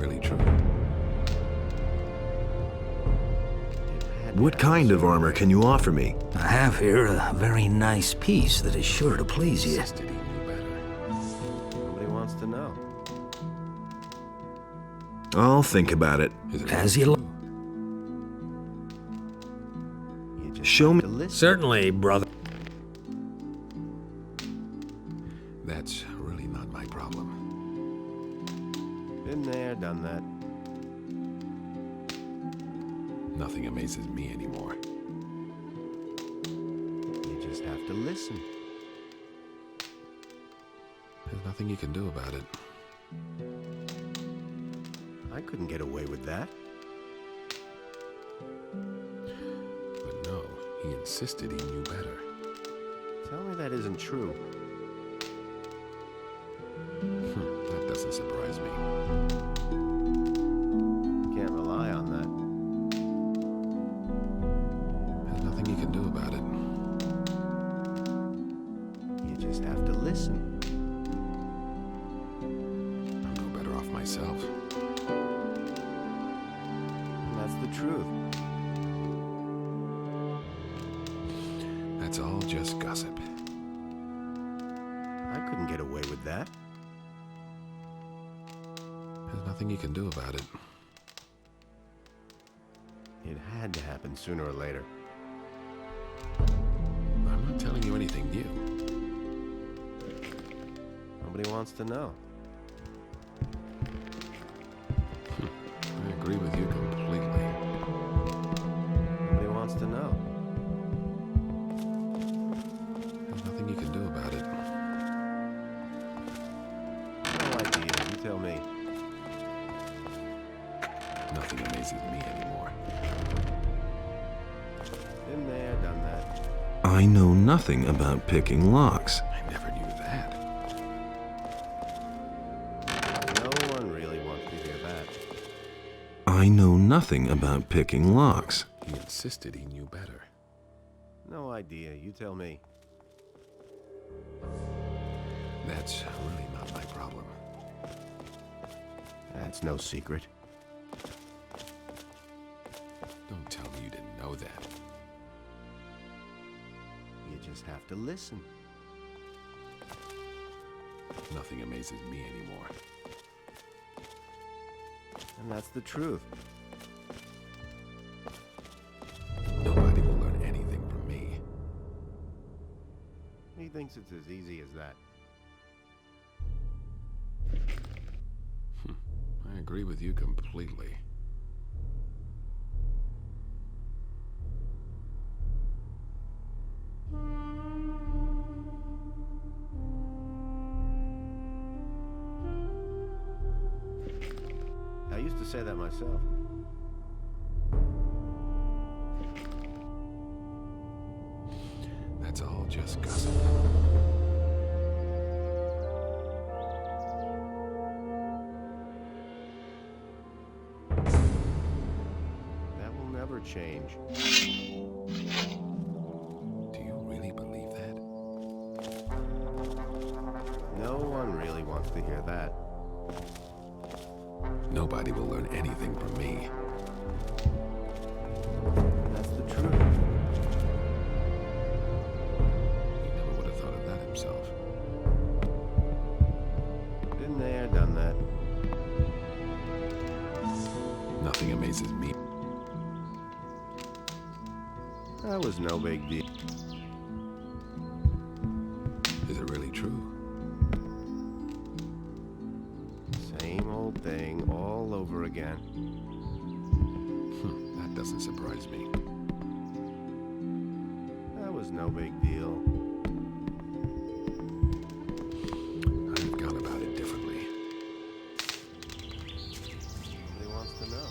really true? What kind of armor can you offer me? I have here a very nice piece that is sure to please you. Insisted he knew better. Nobody wants to know. I'll think about it. Is it As really you true? You just Show have me. to listen. Certainly, brother. That's really not my problem. Been there, done that. Nothing amazes me anymore. You just have to listen. There's nothing you can do about it. I couldn't get away with that. But no, he insisted he knew better. Tell me that isn't true. That doesn't surprise me. Can't rely on that. There's nothing you can do about it. You just have to listen. I'm no better off myself. And that's the truth. That's all just gossip. I couldn't get away with that. There's nothing you can do about it. It had to happen sooner or later. I'm not telling you anything new. Nobody wants to know. I agree with you completely. Nobody wants to know. There's nothing you can do about it. No idea. You tell me. Nothing amazes me anymore. Been there, done that. I know nothing about picking locks. I never knew that. No one really wants to hear that. I know nothing about picking locks. He insisted he knew better. No idea. You tell me. That's really not my problem. That's no secret. Don't tell me you didn't know that. You just have to listen. Nothing amazes me anymore. And that's the truth. Nobody will learn anything from me. He thinks it's as easy as that. I agree with you completely. I used to say that myself. That's all just gossip. That will never change. Do you really believe that? No one really wants to hear that. Nobody will learn anything from me. That's the truth. He never would have thought of that himself. Been there, done that. Nothing amazes me. That was no big deal. Is it really true? Same old thing all over again. That doesn't surprise me. That was no big deal. I've gone about it differently. Nobody wants to know.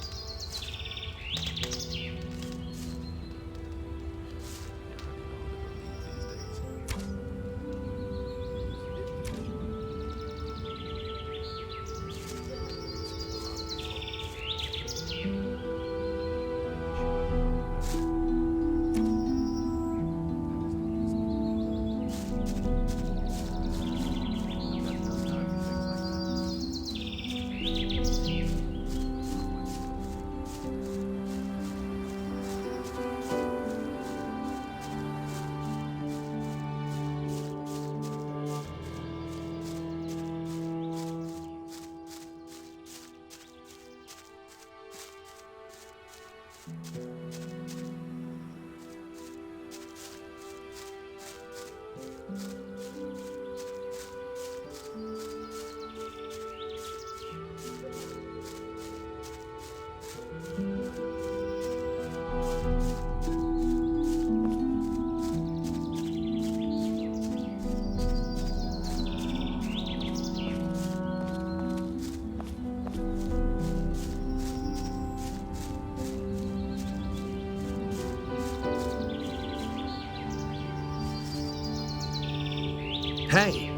Hey,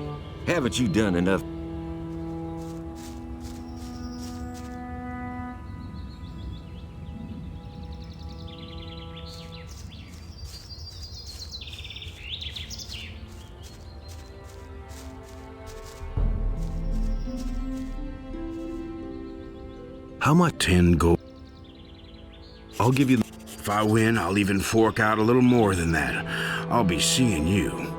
haven't you done enough? How much? 10 gold. I'll give you. If I win, I'll even fork out a little more than that. I'll be seeing you.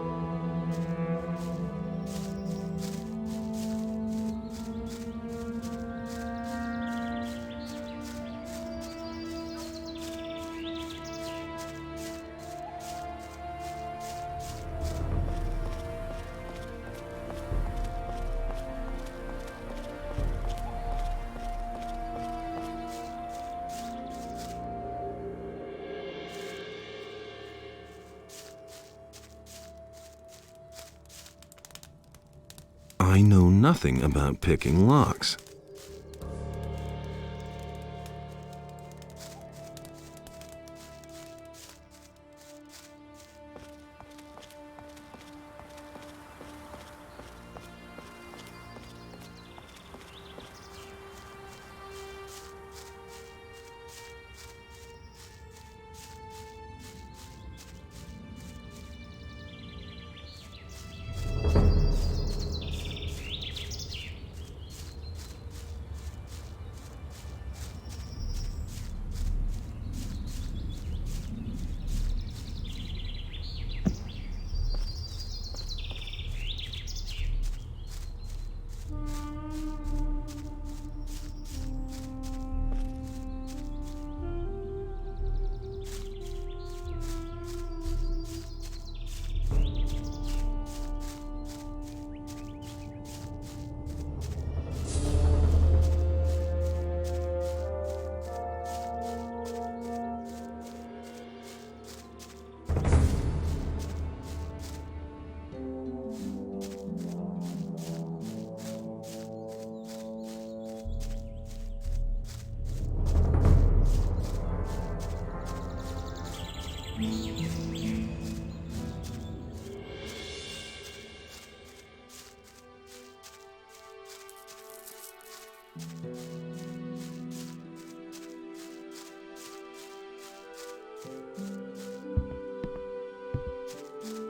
I know nothing about picking locks.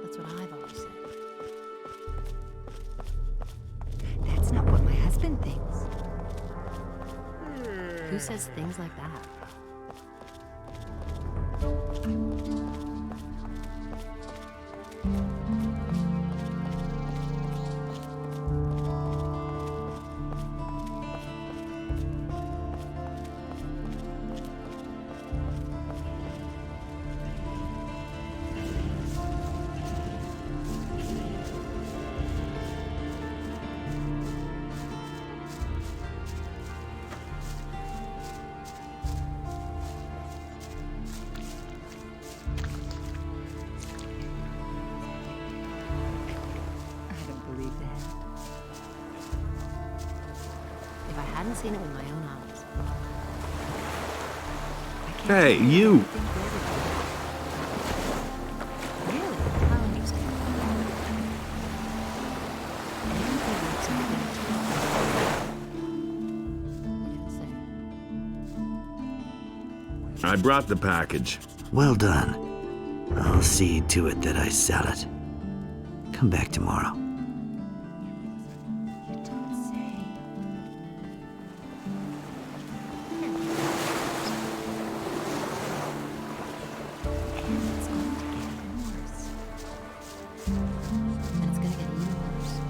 That's what I've always said. That's not what my husband thinks. Who says things like that? If I hadn't seen it with my own eyes. Hey, you! Really? How interesting. Anything looks like that. I brought the package. Well done. I'll see to it that I sell it. Come back tomorrow. You don't say. And it's going to get worse. And it's going to get even worse.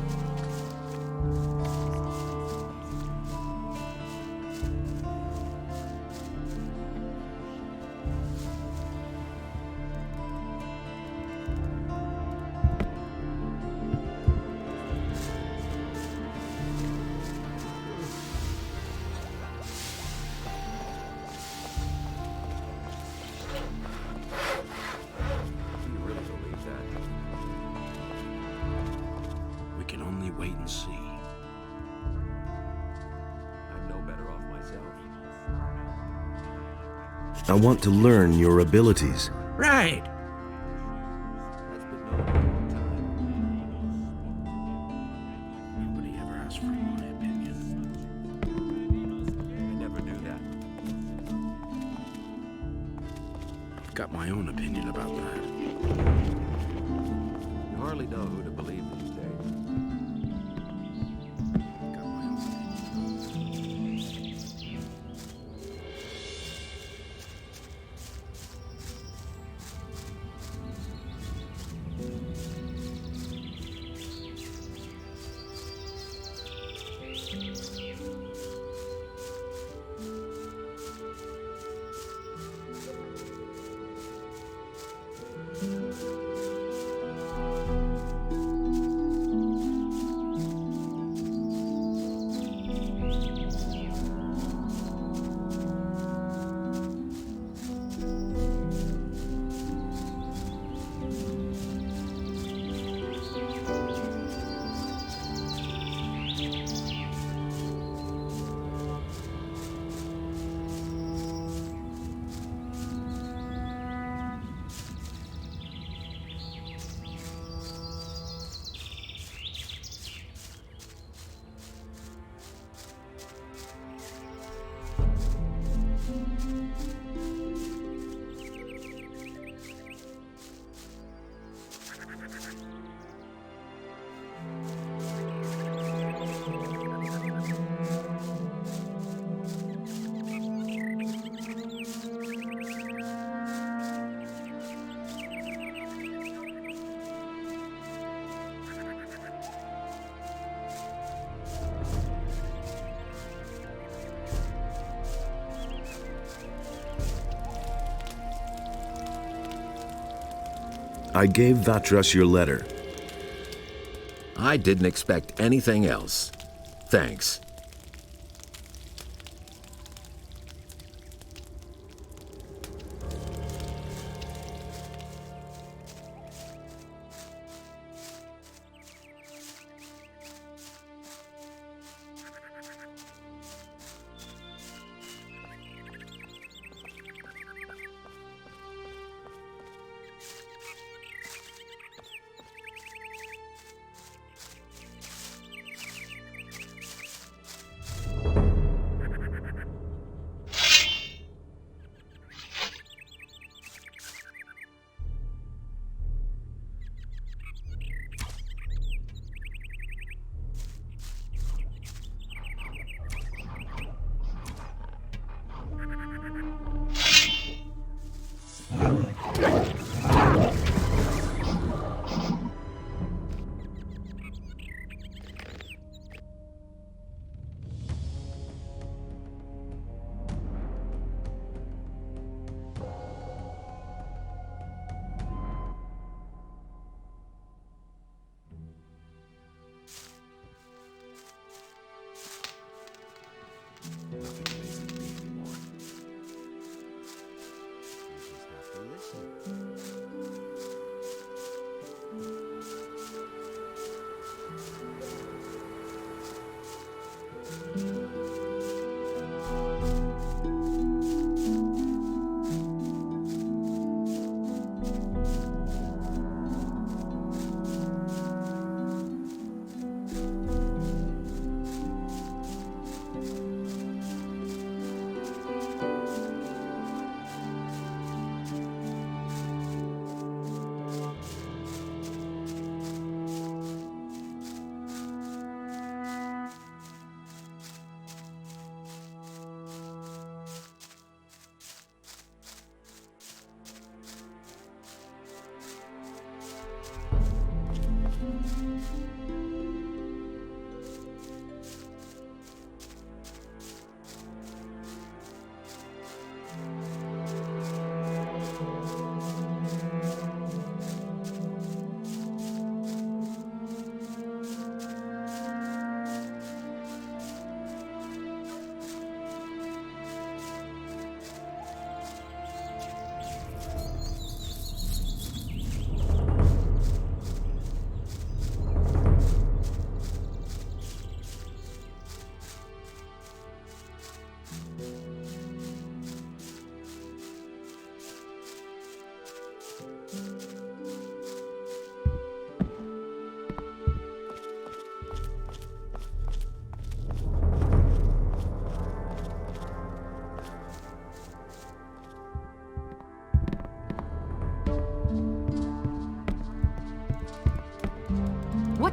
Do you really believe that? We can only wait and see. I'm no better off myself. I want to learn your abilities. Right. That's been known for a long time. ask for my opinion. I never knew that. I've got my own opinion about that. You hardly know who to believe these days. Got my own opinion. I gave Vatras your letter. I didn't expect anything else. Thanks.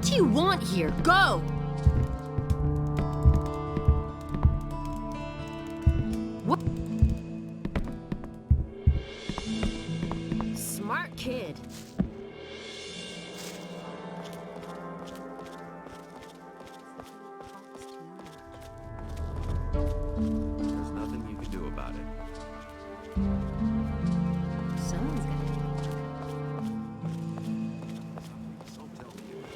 What do you want here? Go! What? Smart kid. There's nothing you can do about it. Someone's gonna do it. Don't tell me you know.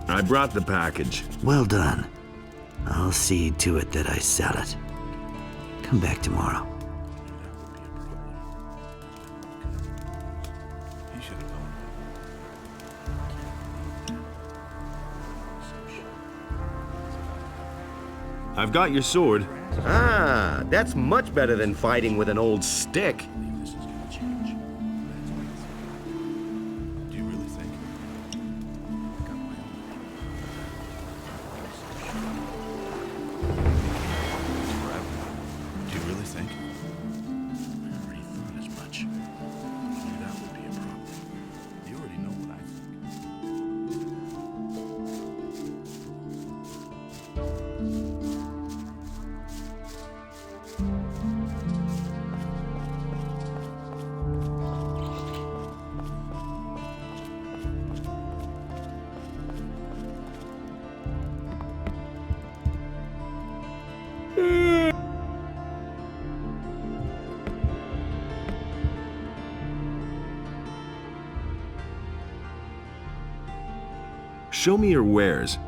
I brought the package. Well done. I'll see to it that I sell it. Come back tomorrow. I've got your sword. Ah, that's much better than fighting with an old stick. Show me your wares.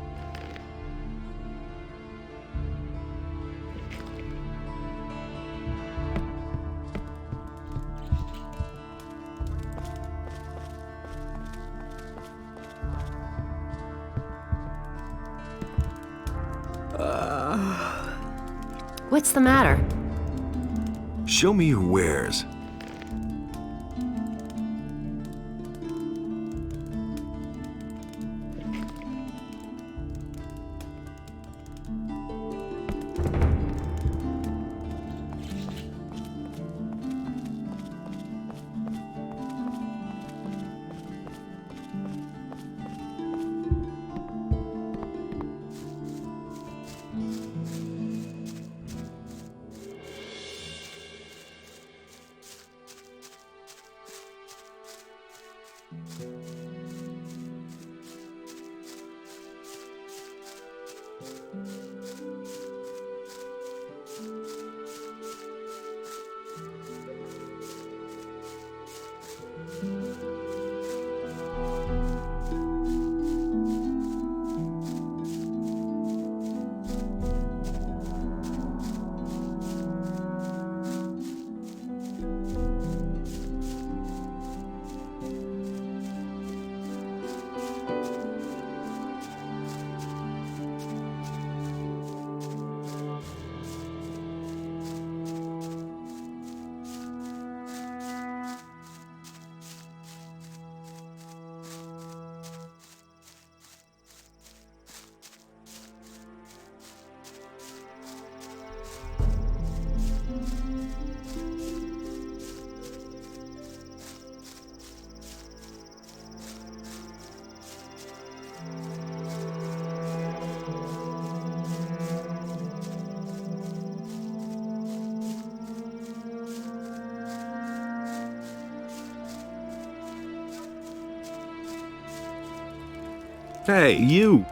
What's the matter? Show me your wares. Hey, you!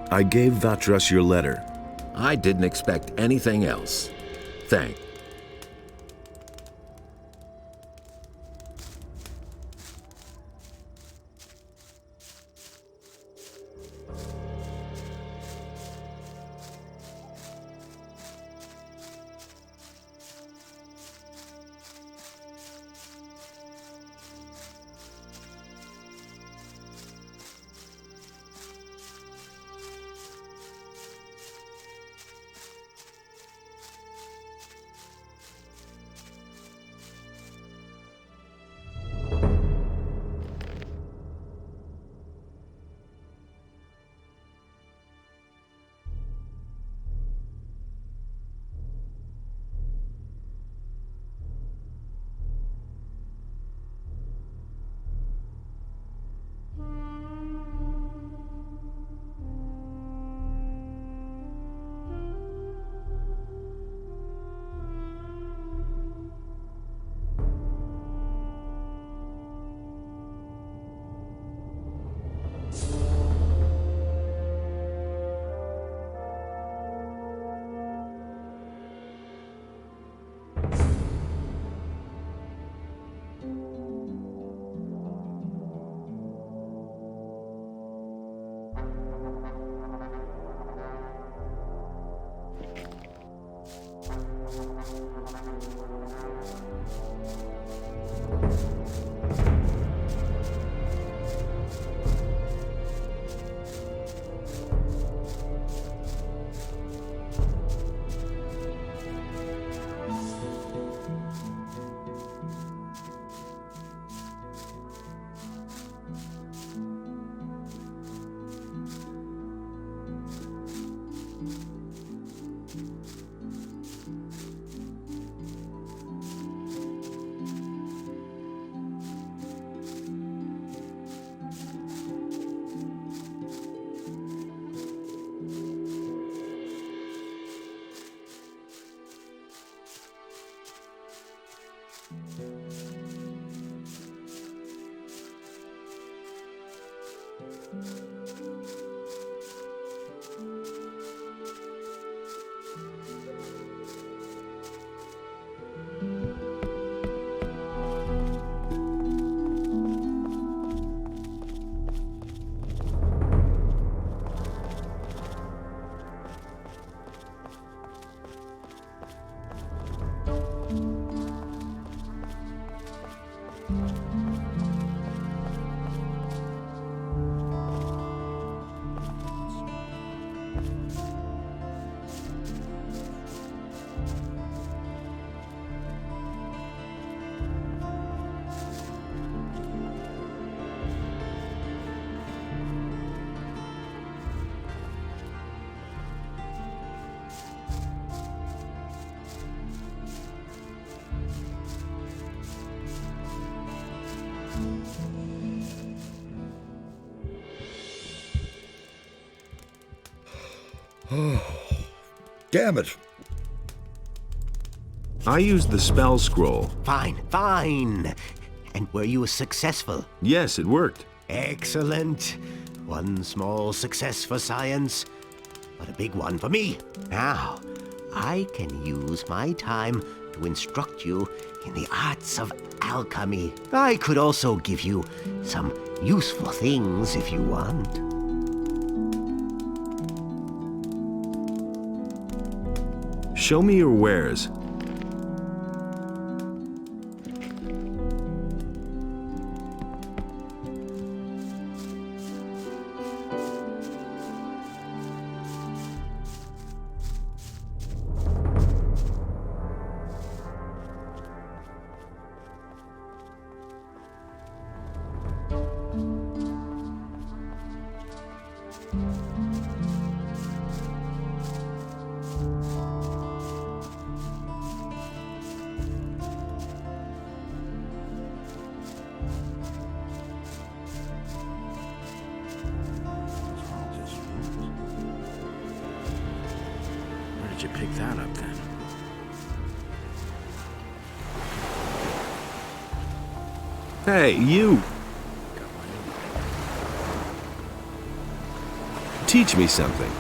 I gave Vatras your letter. I didn't expect anything else. Thanks. Damn it. I used the spell scroll. Fine, fine. And were you successful? Yes, it worked. Excellent. One small success for science, but a big one for me. Now, I can use my time to instruct you in the arts of alchemy. I could also give you some useful things if you want. Show me your wares. Where did you pick that up then? Hey, you! Teach me something.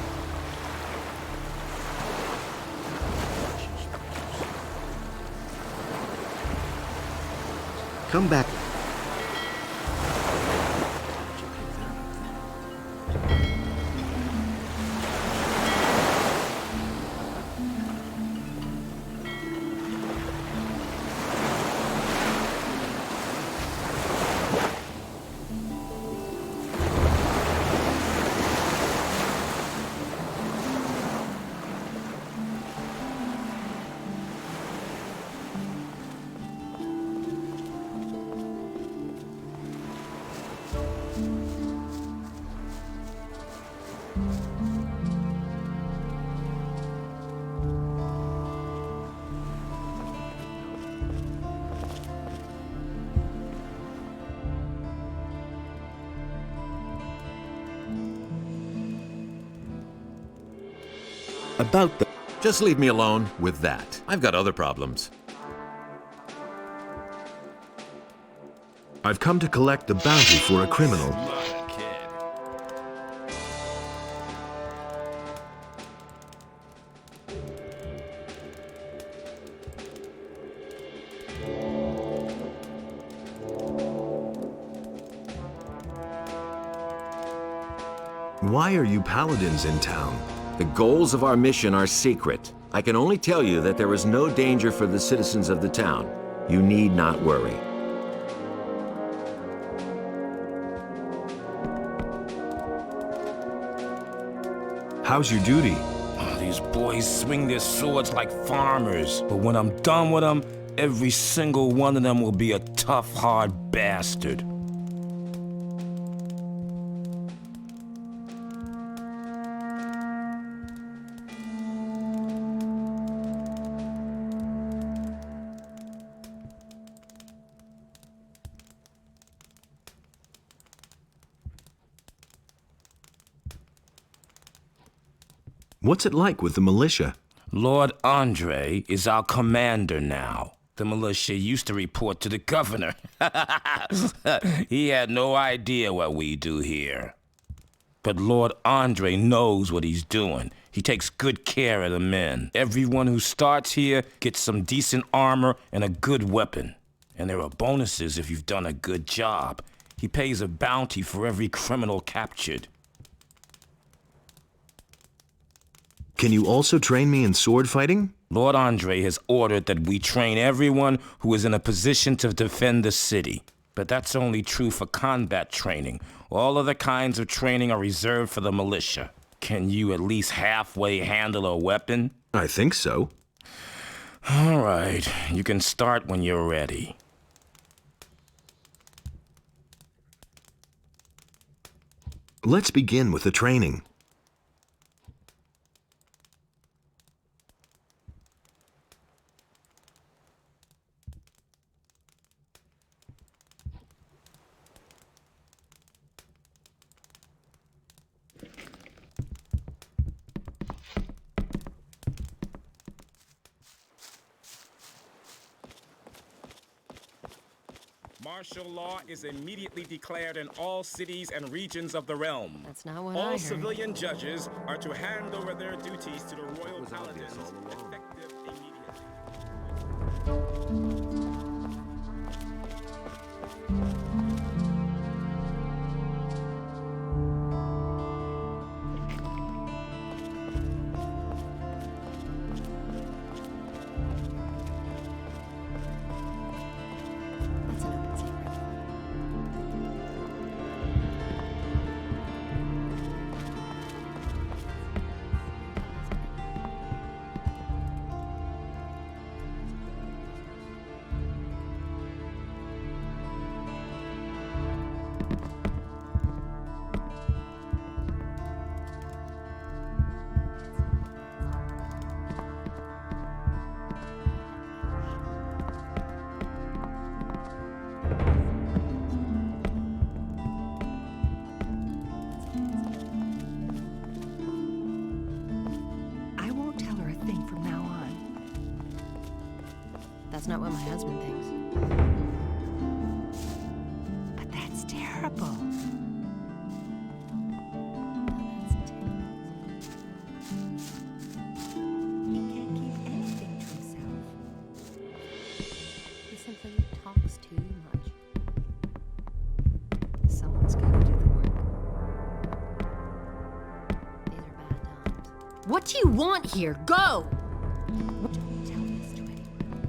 Come back. About the... Just leave me alone with that. I've got other problems. I've come to collect the bounty for a criminal. Why are you paladins in town? The goals of our mission are secret. I can only tell you that there is no danger for the citizens of the town. You need not worry. How's your duty? These boys swing their swords like farmers, but when I'm done with them, every single one of them will be a tough, hard bastard. What's it like with the militia? Lord Andre is our commander now. The militia used to report to the governor. He had no idea what we do here. But Lord Andre knows what he's doing. He takes good care of the men. Everyone who starts here gets some decent armor and a good weapon. And there are bonuses if you've done a good job. He pays a bounty for every criminal captured. Can you also train me in sword fighting? Lord Andre has ordered that we train everyone who is in a position to defend the city. But that's only true for combat training. All other kinds of training are reserved for the militia. Can you at least halfway handle a weapon? I think so. All right, you can start when you're ready. Let's begin with the training. Martial law is immediately declared in all cities and regions of the realm. That's not what I All heard. civilian judges are to hand over their duties to the royal paladins, effective immediately. That's an open secret. I won't tell her a thing from now on. That's not what my husband thinks. But that's terrible. He can't keep anything to himself. He simply talks too much. want here? Go! Don't tell this to anyone.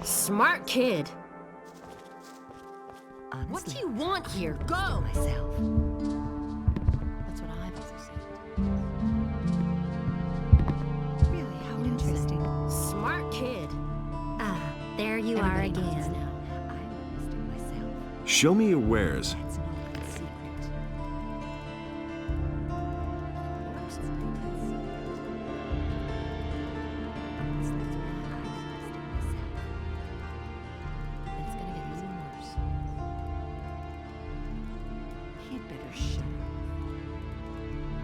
Smart kid. Honestly, What do you want here? Go! myself. That's what I've also said. Really, how interesting. Smart kid. Ah, there you Everybody are knows again. now. I witnessed it myself. Show me your wares. That's an open secret. It's gonna get even worse. He'd better shut up.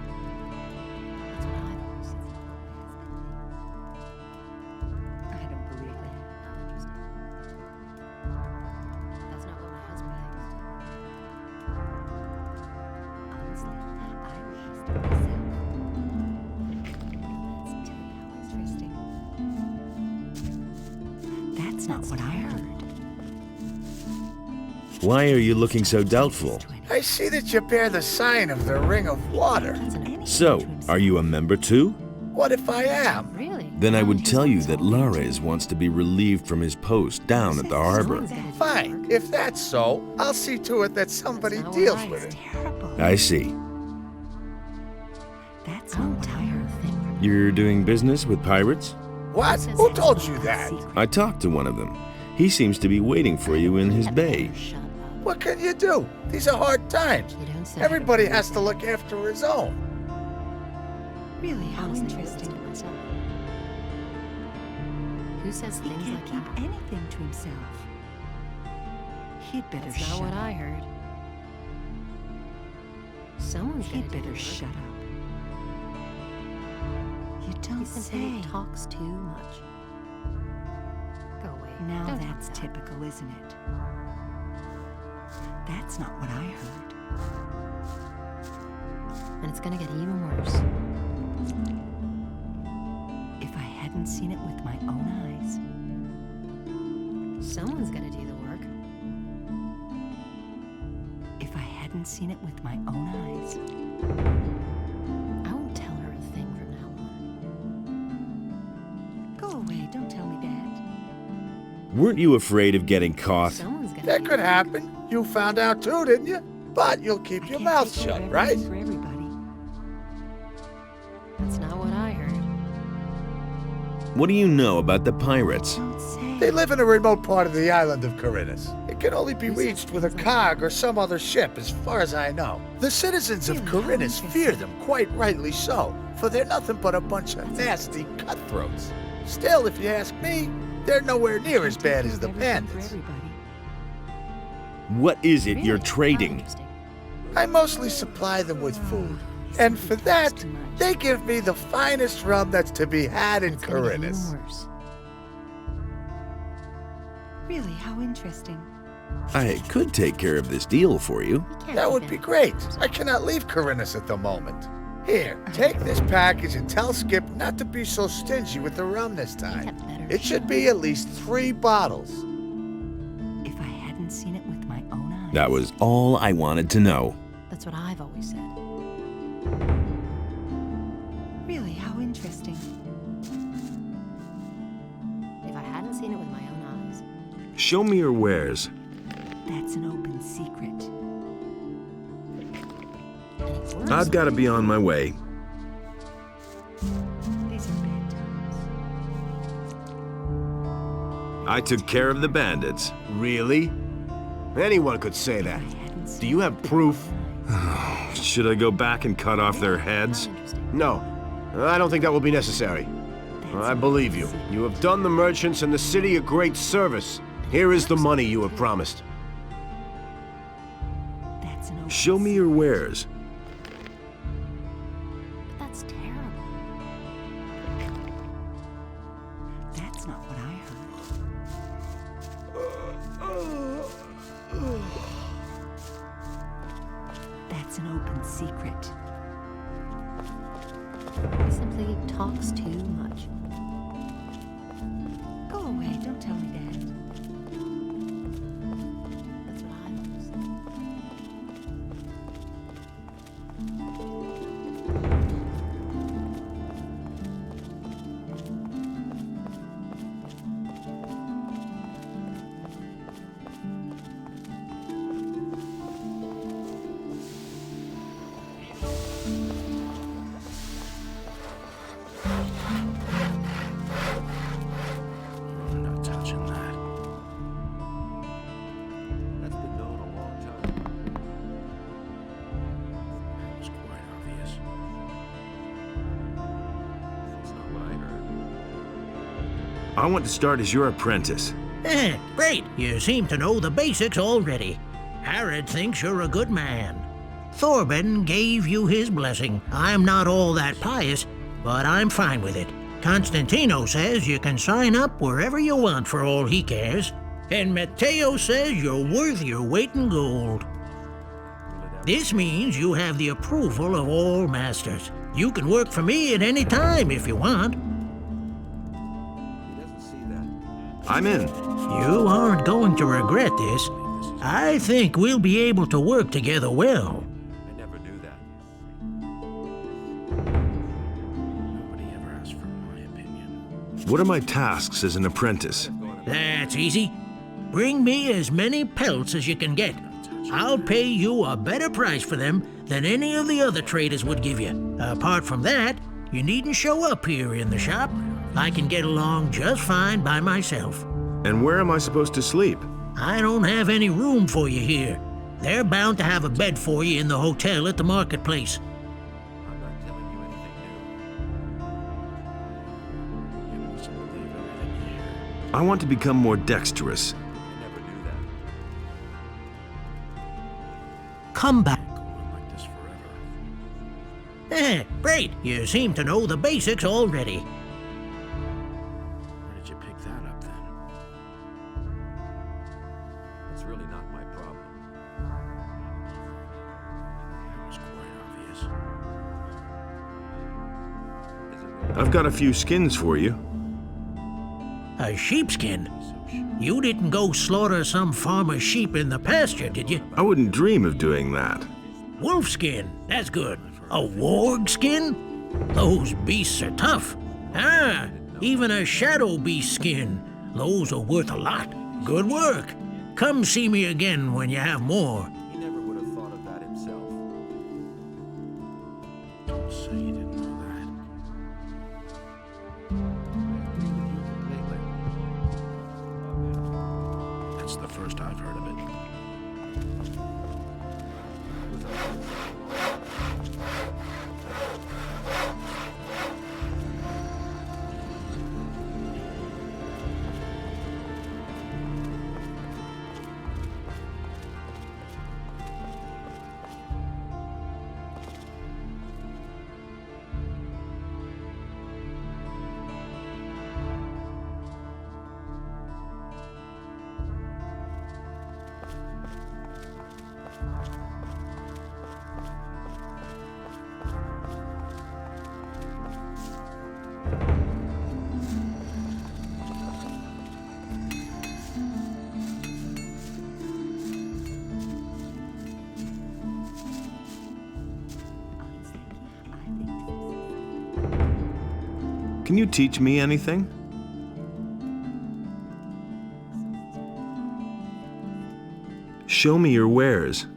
That's what I've always said. I don't believe that. Interesting. That's not what my husband thinks. Honestly, I witnessed it myself. That's too interesting. That's not what I heard. Why are you looking so doubtful? I see that you bear the sign of the Ring of Water. So, are you a member too? What if I am? Really? Then I would tell you that Lares wants to be relieved from his post down at the harbor. Fine. If that's so, I'll see to it that somebody deals with it. Terrible. I see. That's not what I heard. You're doing business with pirates? What? Who told you that? I talked to one of them. He seems to be waiting for you in his bay. Shut up. What can you do? These are hard times. You don't say. Everybody has to look after his own. Really, how Honestly, interesting. I listened to myself. Who says He things can't like keep that? anything to himself. He'd better That's shut not what up. I heard. Someone's gonna He'd do the better work. shut up. You don't He simply say. talks too much. Go away. Now Don't talk that's about it. typical, isn't it? That's not what I heard. And it's gonna get even worse. If I hadn't seen it with my own eyes, Someone's gonna do the work. if I hadn't seen it with my own eyes, I won't tell her a thing from now on. go away, don't tell me that. Weren't you afraid of getting caught? Someone's gonna. That could happen. You found out too, didn't you? But you'll keep I your can't mouth take care of shut, right? everything for everybody. That's not what I heard. What do you know about the pirates? Don't say. They live in a remote part of the island of Corinthus. It can only be reached with a cog or some other ship, as far as I know. The citizens of Corinthus fear them, quite rightly so, for they're nothing but a bunch of nasty cutthroats. Still, if you ask me, they're nowhere near as bad as the Everything for bandits. everybody. What is it you're Really? How trading? interesting. I mostly supply them with food, and for that, they give me the finest rum that's to be had in It's gonna get even Corinthus. worse. Really, how interesting. I could take care of this deal for you. You can't That keep would be it. great. I cannot leave Corinthus at the moment. Here, take this package and tell Skip not to be so stingy with the rum this time. Get better. It should be at least 3 bottles. If I hadn't seen it with my own eyes. That was all I wanted to know. That's what I've always said. Really, how interesting. If I hadn't seen it with my own eyes. Show me your wares. That's an open secret. Any worse? I've got to be on my way. These are bad times. I took care of the bandits. Really? Anyone could say that. Do you have proof? Should I go back and cut off their heads? Interesting. No. I don't think that will be necessary. I believe you. You have done the merchants and the city a great service. Here is the money you have promised. That's an open Show me your wares. But that's terrible. That's not what I heard. That's an open secret. He simply talks too much. Go away, don't tell me that. That's what I've always said. I want to start as your apprentice. Great. You seem to know the basics already. Harrod thinks you're a good man. Thorben gave you his blessing. I'm not all that pious, but I'm fine with it. Constantino says you can sign up wherever you want for all he cares. And Matteo says you're worth your weight in gold. This means you have the approval of all masters. You can work for me at any time if you want. I'm in. You aren't going to regret this. I think we'll be able to work together well. I never knew that. Nobody ever asked for my opinion. What are my tasks as an apprentice? That's easy. Bring me as many pelts as you can get. I'll pay you a better price for them than any of the other traders would give you. Apart from that, you needn't show up here in the shop. I can get along just fine by myself. And where am I supposed to sleep? I don't have any room for you here. They're bound to have a bed for you in the hotel at the marketplace. I'm not telling you anything new. You mustn't believe everything you hear. I want to become more dexterous. I never knew that. Come back. Going like this forever. Great. You seem to know the basics already. Where did you pick that up then? It's really not my problem. That was quite obvious. Is it really? I've got a few skins for you. A sheepskin? You didn't go slaughter some farmer's sheep in the pasture, did you? I wouldn't dream of doing that. Wolfskin, that's good. A warg skin? Those beasts are tough. Even a shadow beast skin. Those are worth a lot. Good work. Come see me again when you have more. He never would have thought of that himself. Don't say you didn't know that. I agree with you completely. That's the first I've heard of it. Can you teach me anything? Show me your wares.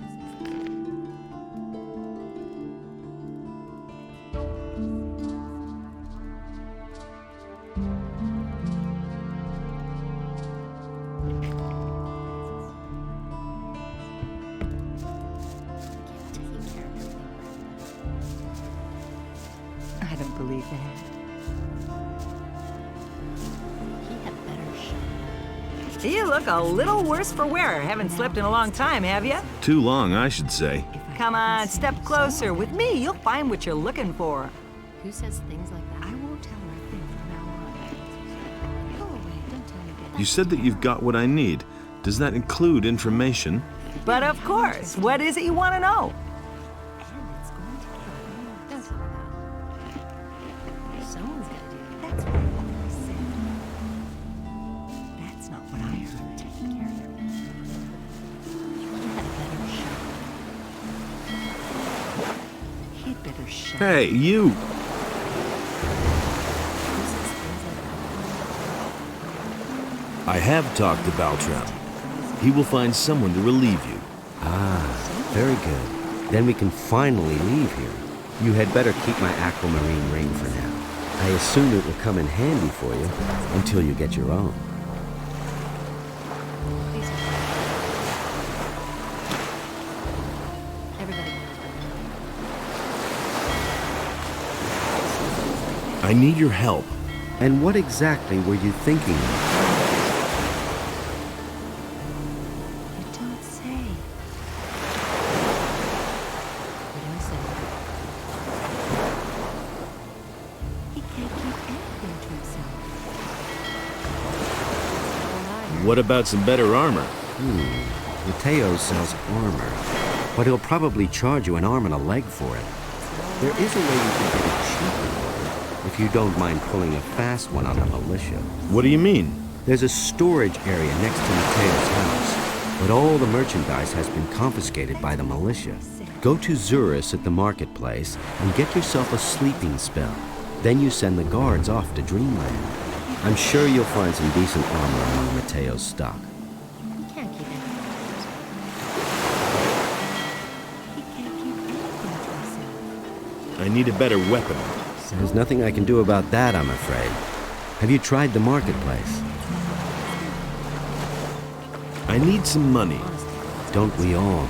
I don't believe that. You look a little worse for wear. Haven't slept in a long time, have you? Too long, I should say. Come on, step closer. With me, you'll find what you're looking for. Who says things like that? I won't tell her a thing from now on. Go away, don't tell me that. You said that you've got what I need. Does that include information? But of course, what is it you want to know? And it's going to kill her. Don't tell me that. Someone's gotta do it. That's what I always said. That's not what I heard. Take care of her. You had a better shot. He'd better shut Hey, you! Who says things like that? I have talked to Baltram. He will find someone to relieve you. Very good. Then we can finally leave here. You had better keep my aquamarine ring for now. I assume it will come in handy for you until you get your own. These are everybody knows I need your help. And what exactly were you thinking of? You don't say. You don't say. He can't keep anything to himself. What about some better armor? Mateo sells armor, but he'll probably charge you an arm and a leg for it. There is a way you can get it cheaper, if you don't mind pulling a fast one on the militia. What do you mean? There's a storage area next to Mateo's house, but all the merchandise has been confiscated by the militia. Go to Zurich at the marketplace and get yourself a sleeping spell. Then you send the guards off to Dreamland. I'm sure you'll find some decent armor among Mateo's stock. He can't keep anything to himself. He can't keep anything to himself. I need a better weapon. There's nothing I can do about that, I'm afraid. Have you tried the marketplace? I need some money. Don't we all?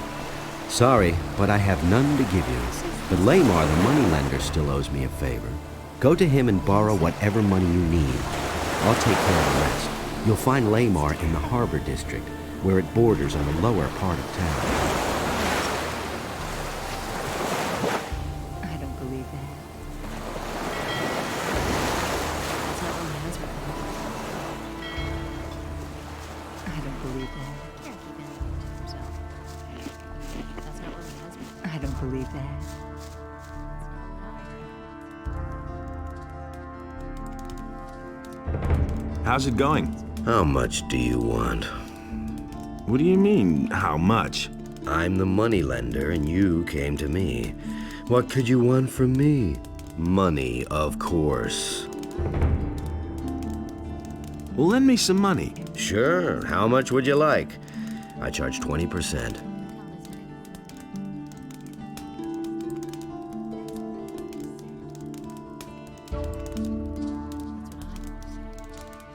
Sorry, but I have none to give you. But Lamar, the moneylender, still owes me a favor. Go to him and borrow whatever money you need. I'll take care of the rest. You'll find Lamar in the Harbor District, where it borders on the lower part of town. I don't believe that. That's not what my husband thinks. I don't believe that. He can't keep anything to himself. That's not what my husband thinks. I don't believe that. How's it going? How much do you want? What do you mean, how much? I'm the moneylender and you came to me. What could you want from me? Money, of course. Well, lend me some money. Sure, how much would you like? I charge 20%.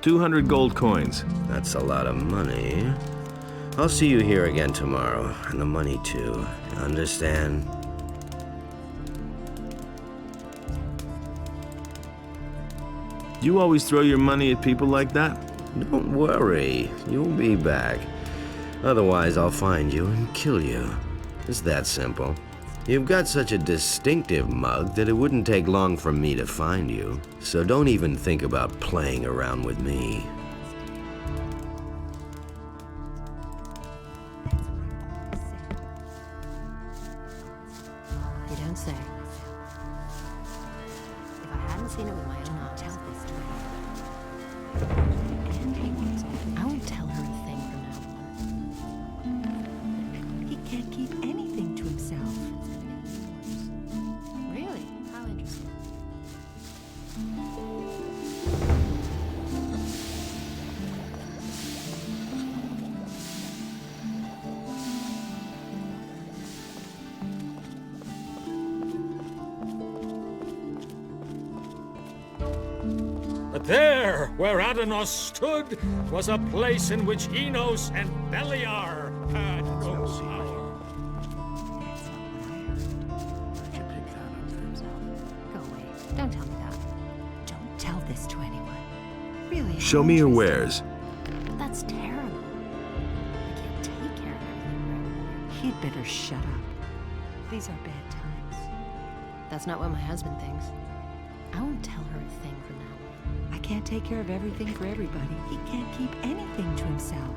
$200 gold coins. That's a lot of money. I'll see you here again tomorrow, and the money too. Understand? You always throw your money at people like that? Don't worry, you'll be back. Otherwise, I'll find you and kill you. It's that simple. You've got such a distinctive mug that it wouldn't take long for me to find you. So don't even think about playing around with me. You don't say. If I hadn't seen it with my own eyes, tell this to her. I won't tell her a thing from now on. He can't keep anything to himself. Really? How interesting. But there, where Adanos stood, was a place in which Enos and Beliar had no power. Go away. Don't tell me that. Don't tell this to anyone. Really? Show me your wares. That's terrible. I can't take care of everything for everybody. He'd better shut up. These are bad times. That's not what my husband thinks. I won't tell her a thing from now on. I can't take care of everything for everybody. He can't keep anything to himself.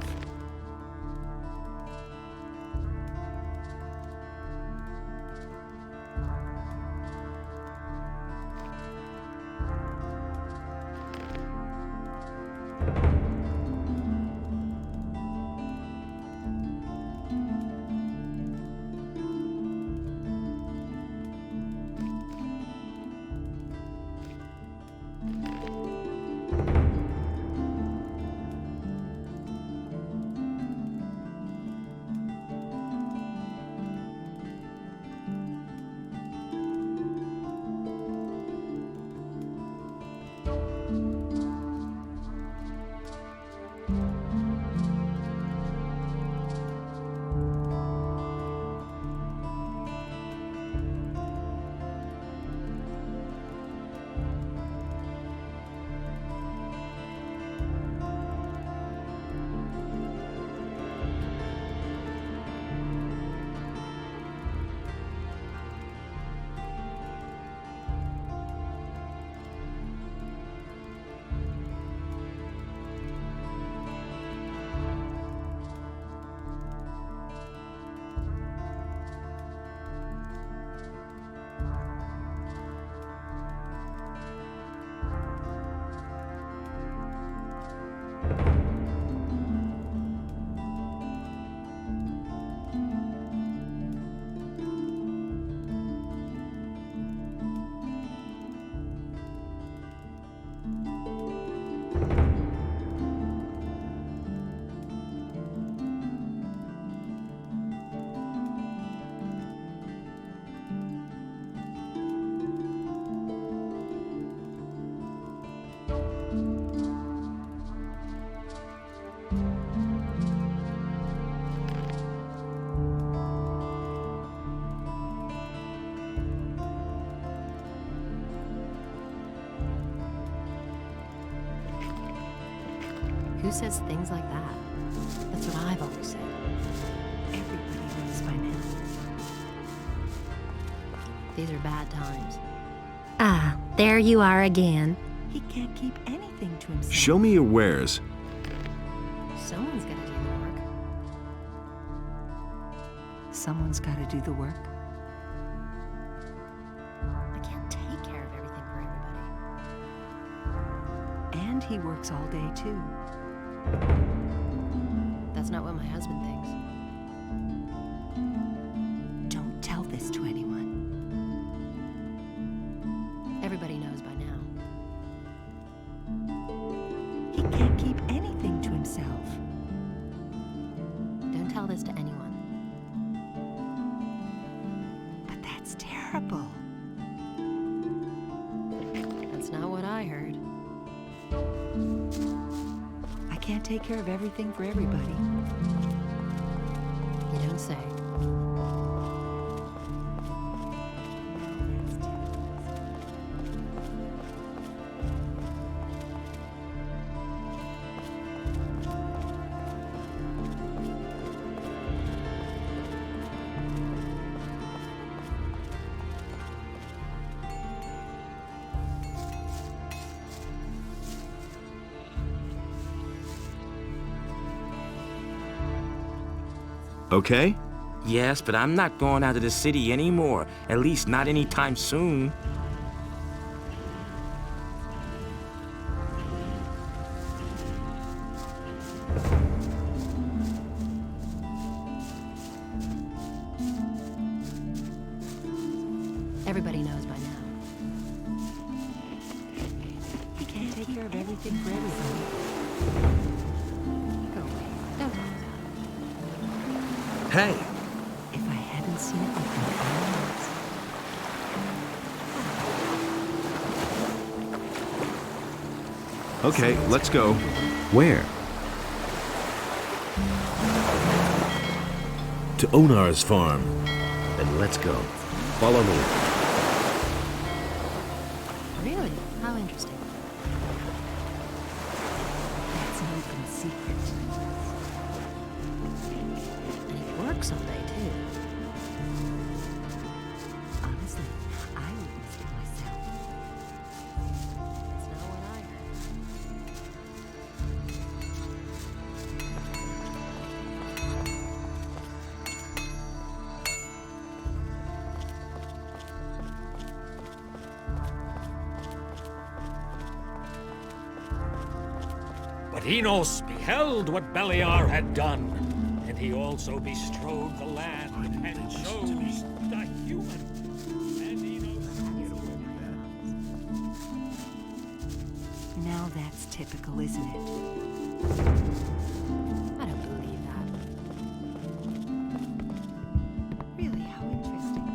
Who says things like that? That's what I've always said. Everybody knows by now. These are bad times. Ah, there you are again. He can't keep anything to himself. Show me your wares. Someone's gotta do the work. Someone's got to do the work. I can't take care of everything for everybody. And he works all day, too. That's not what my husband thinks. Don't tell this to anyone. Everybody knows by now. He can't keep anything to himself. Don't tell this to anyone. But that's terrible. That's not what I heard. I can't take care of everything for everybody. You don't say. Okay? Yes, but I'm not going out of the city anymore. At least not anytime soon. Everybody knows by now. He can't take care of everything for everybody. Go away. Don't talk about it. Hey! If I hadn't seen it with my own eyes. Okay, let's go. Where? To NotR's farm. Then let's go. Follow me. Really? How interesting. That's an open secret. And he works all day, too. Honestly, I witnessed it myself. That's not what I heard. But Enos beheld what Beliar had done, and he also bestrode the land and chose the human. And Enos... Now that's typical, isn't it? I don't believe that. Really, how interesting.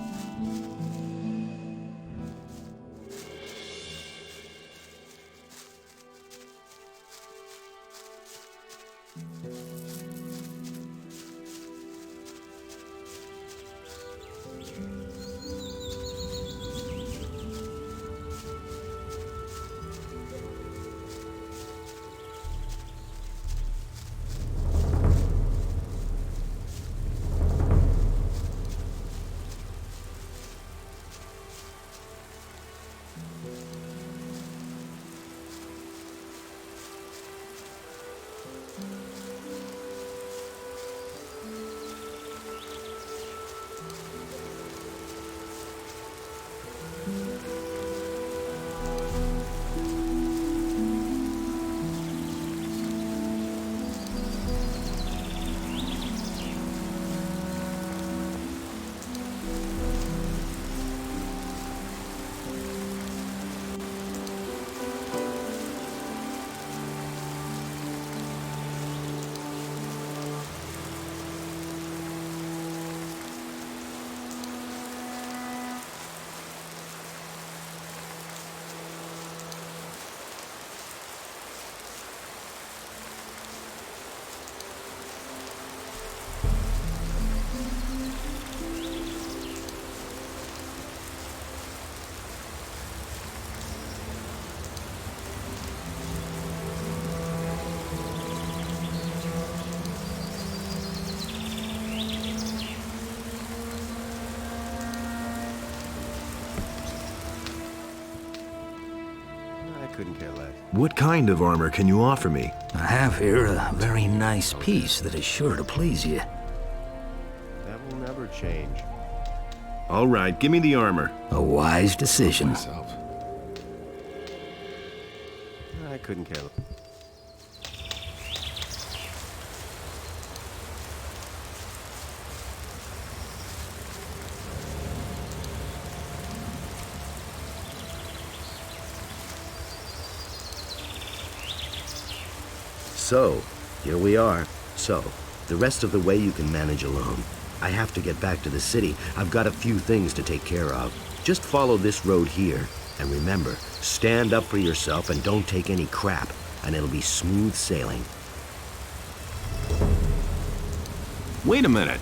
couldn't care less. What kind of armor can you offer me? I have here a very nice piece that is sure to please you. That will never change. All right, give me the armor. A wise decision. I couldn't care less. So, here we are. So, the rest of the way you can manage alone. I have to get back to the city. I've got a few things to take care of. Just follow this road here. And remember, stand up for yourself and don't take any crap, and it'll be smooth sailing. Wait a minute.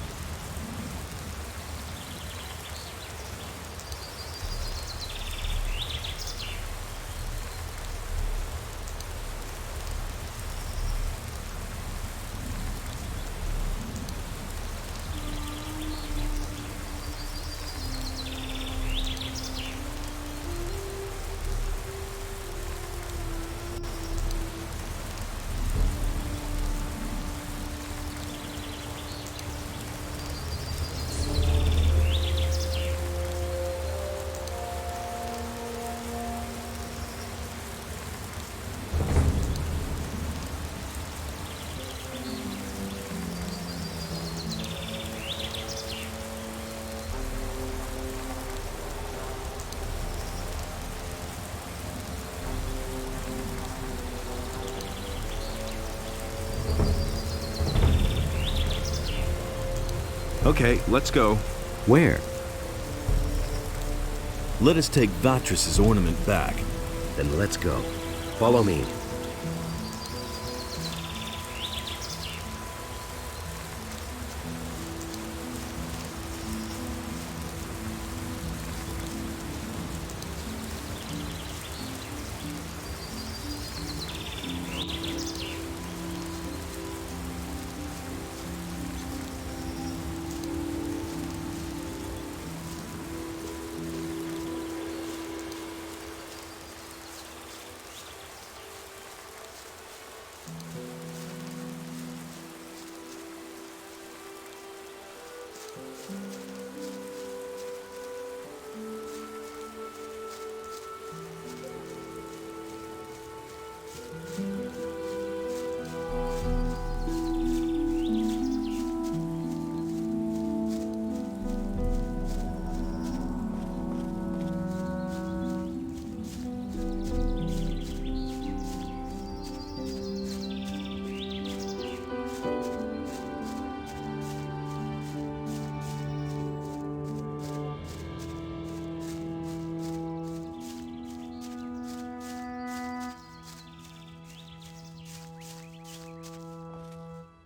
Okay, let's go. Where? Let us take Vatris's ornament back. Then let's go. Follow me.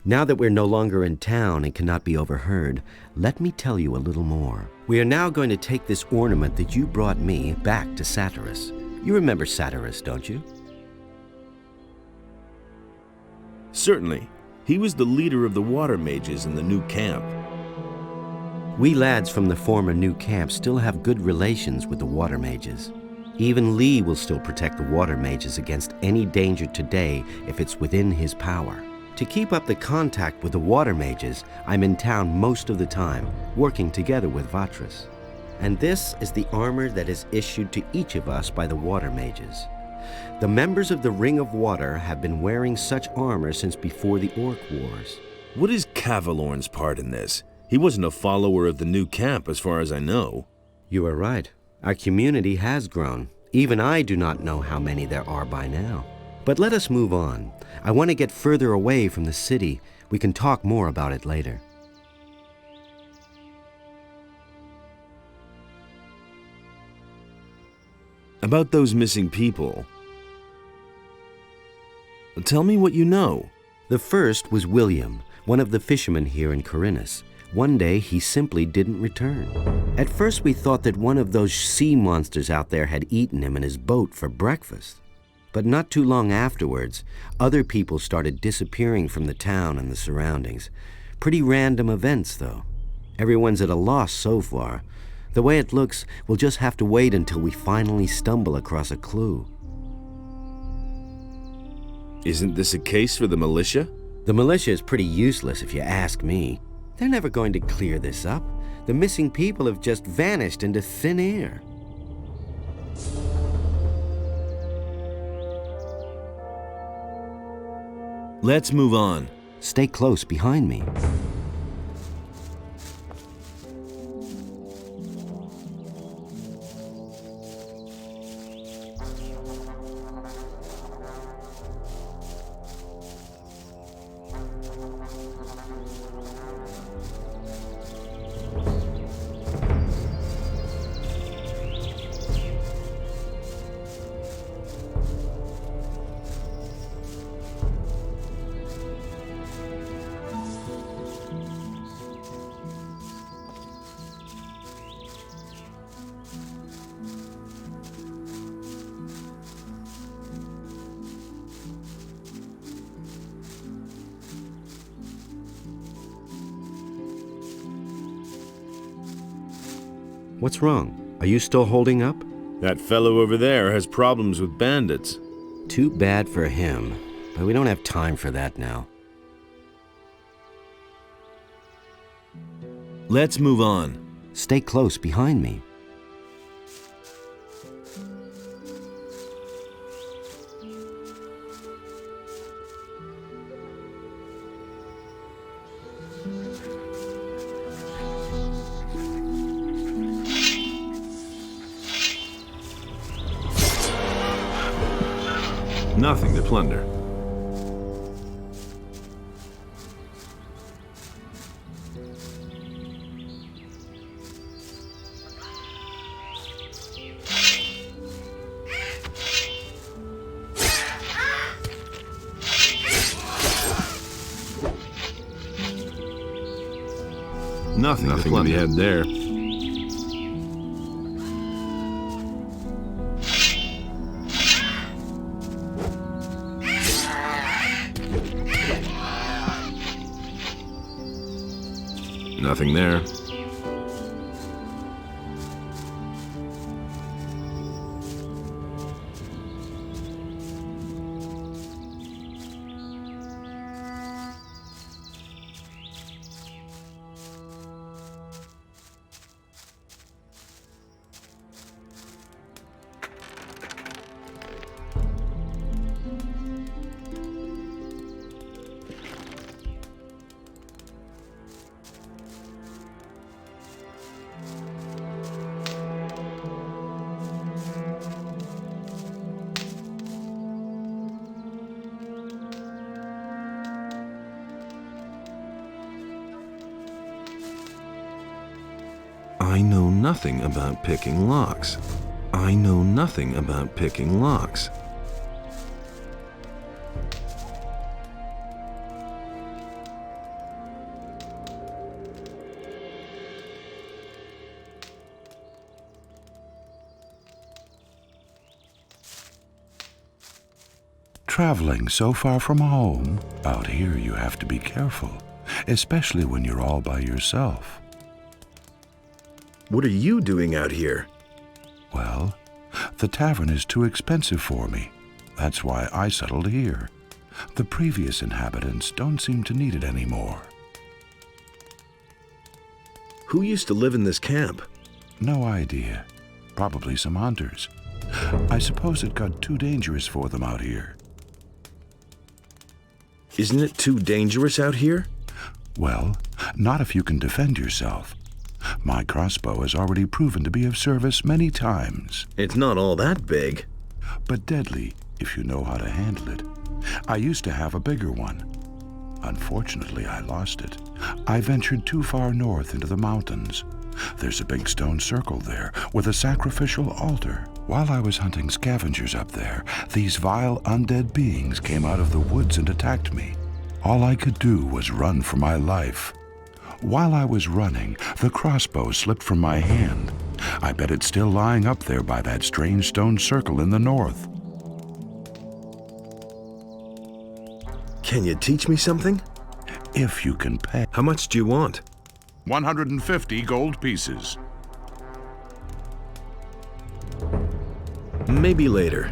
Now that we're no longer in town and cannot be overheard, let me tell you a little more. We are now going to take this ornament that you brought me back to Satyrus. You remember Satyrus, don't you? Certainly. He was the leader of the water mages in the new camp. We lads from the former new camp still have good relations with the water mages. Even Lee will still protect the water mages against any danger today if it's within his power. To keep up the contact with the water mages, I'm in town most of the time, working together with Vatris. And this is the armor that is issued to each of us by the water mages. The members of the Ring of Water have been wearing such armor since before the Orc Wars. What is Cavalorn's part in this? He wasn't a follower of the new camp as far as I know. You are right. Our community has grown. Even I do not know how many there are by now. But let us move on. I want to get further away from the city. We can talk more about it later. About those missing people. Tell me what you know. The first was William, one of the fishermen here in Corinus. One day, he simply didn't return. At first, we thought that one of those sea monsters out there had eaten him in his boat for breakfast. But not too long afterwards, other people started disappearing from the town and the surroundings. Pretty random events, though. Everyone's at a loss so far. The way it looks, we'll just have to wait until we finally stumble across a clue. Isn't this a case for the militia? The militia is pretty useless if you ask me. They're never going to clear this up. The missing people have just vanished into thin air. Let's move on. Stay close behind me. What's wrong? Are you still holding up? That fellow over there has problems with bandits. Too bad for him, but we don't have time for that now. Let's move on. Stay close behind me. Nothing to plunder. Nothing to be had there. Nothing there. I know nothing about picking locks. I know nothing about picking locks. Traveling so far from home, out here you have to be careful, especially when you're all by yourself. What are you doing out here? Well, the tavern is too expensive for me. That's why I settled here. The previous inhabitants don't seem to need it anymore. Who used to live in this camp? No idea. Probably some hunters. I suppose it got too dangerous for them out here. Isn't it too dangerous out here? Well, not if you can defend yourself. My crossbow has already proven to be of service many times. It's not all that big. But deadly if you know how to handle it. I used to have a bigger one. Unfortunately, I lost it. I ventured too far north into the mountains. There's a big stone circle there with a sacrificial altar. While I was hunting scavengers up there, these vile undead beings came out of the woods and attacked me. All I could do was run for my life. While I was running, the crossbow slipped from my hand. I bet it's still lying up there by that strange stone circle in the north. Can you teach me something? If you can pay. How much do you want? 150 gold pieces. Maybe later.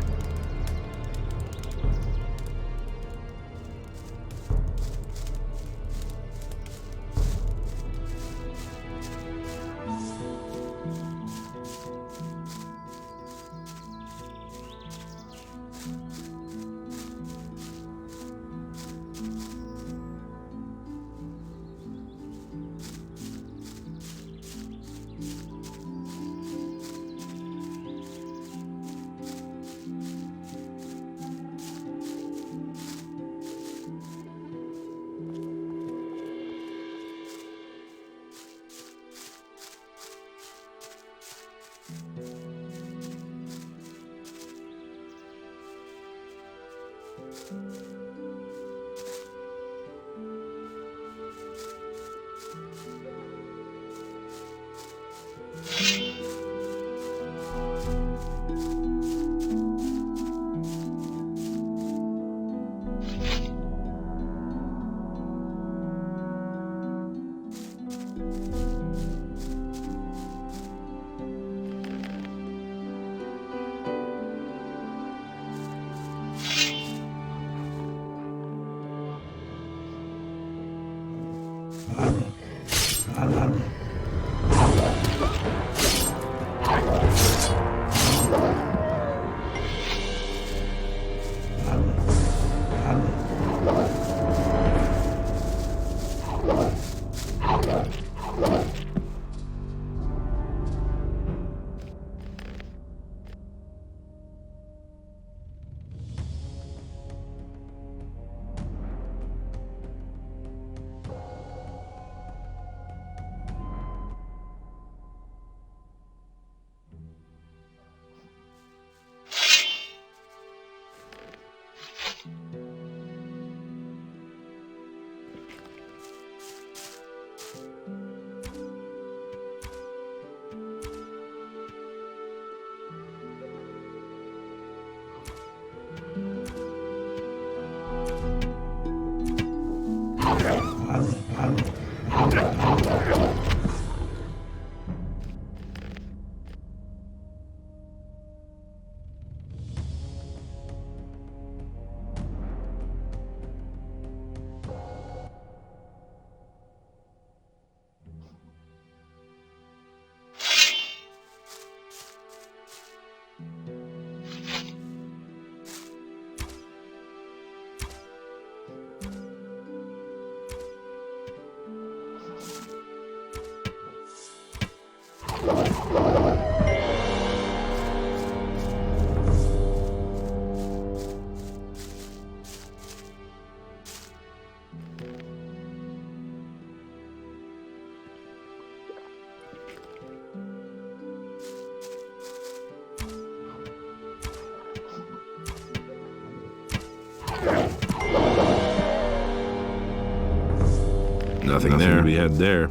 Nothing there. To be had there.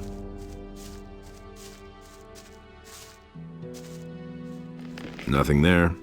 Nothing there.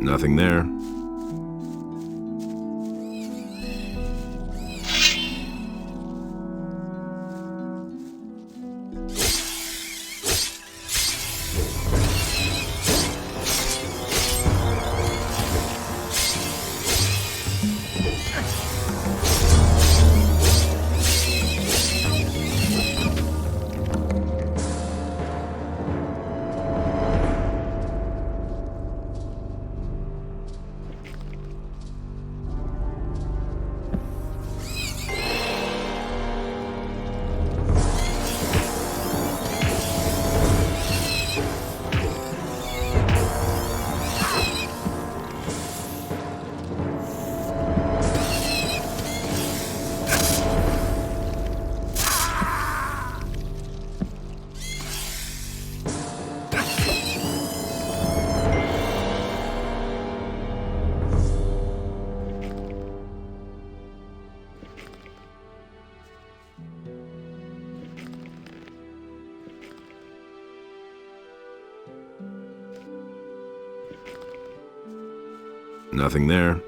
Nothing there. Nothing there.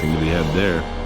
Nothing to be had there.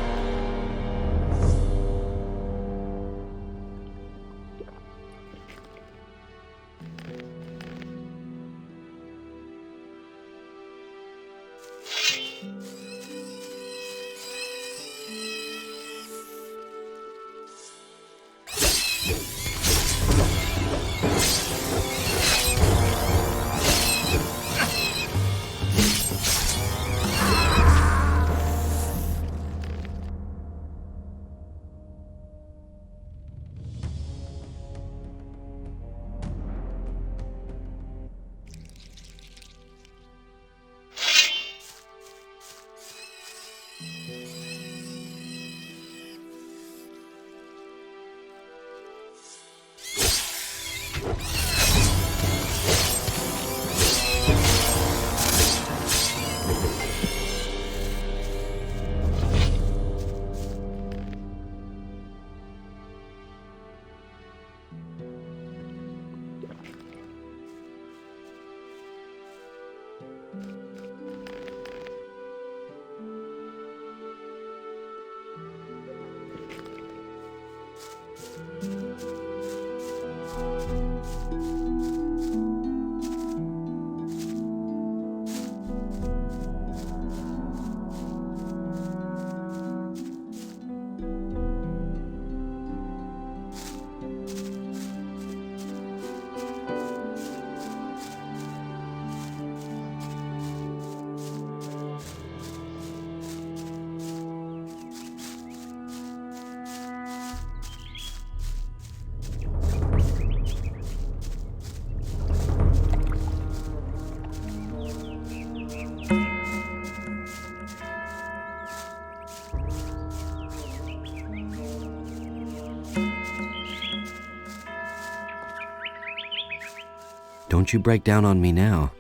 Don't you break down on me now.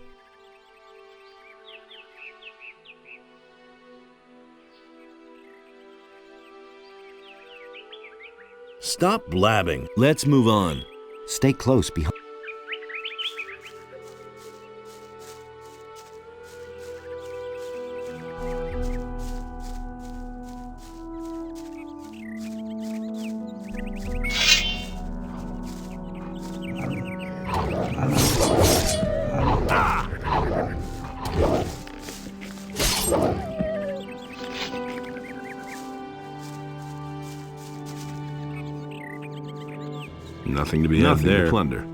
Stop blabbing. Let's move on. Stay close behind. Nothing to be had there. To plunder.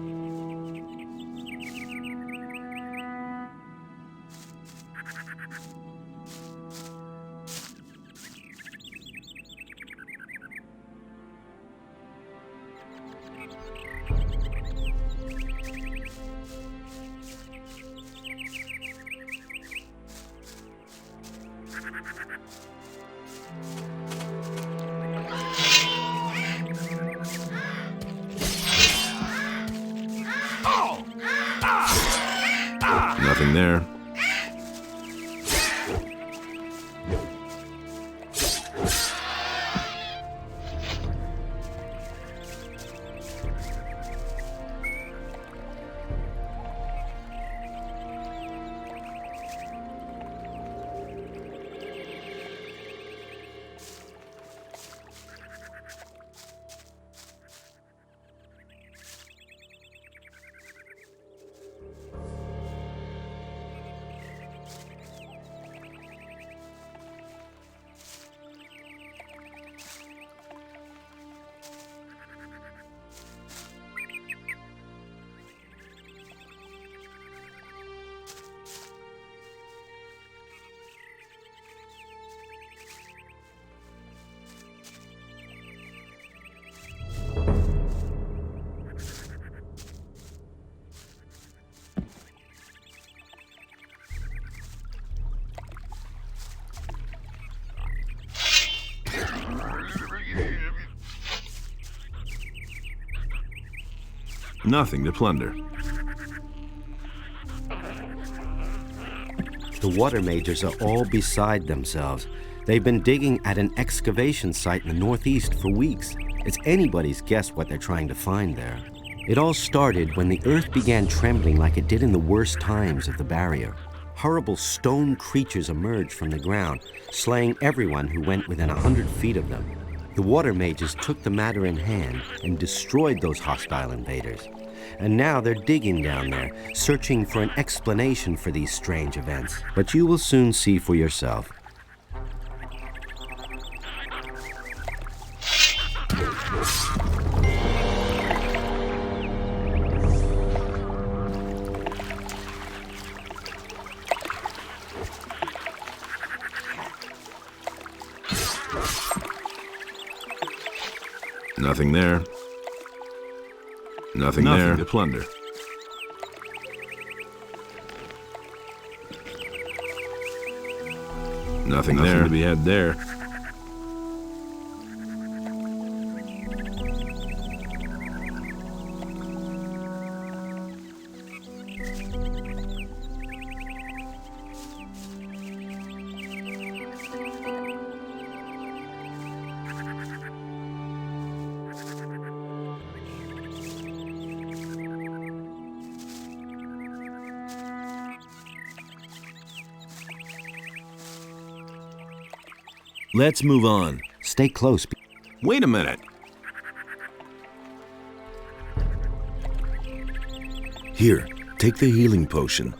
Nothing there. Nothing to plunder. The water mages are all beside themselves. They've been digging at an excavation site in the northeast for weeks. It's anybody's guess what they're trying to find there. It all started when the earth began trembling like it did in the worst times of the barrier. Horrible stone creatures emerged from the ground, slaying everyone who went within 100 feet of them. The water mages took the matter in hand and destroyed those hostile invaders. And now they're digging down there, searching for an explanation for these strange events. But you will soon see for yourself. Nothing there. Nothing there. To plunder. Nothing there to be had there. Let's move on. Stay close. Wait a minute. Here, take the healing potion.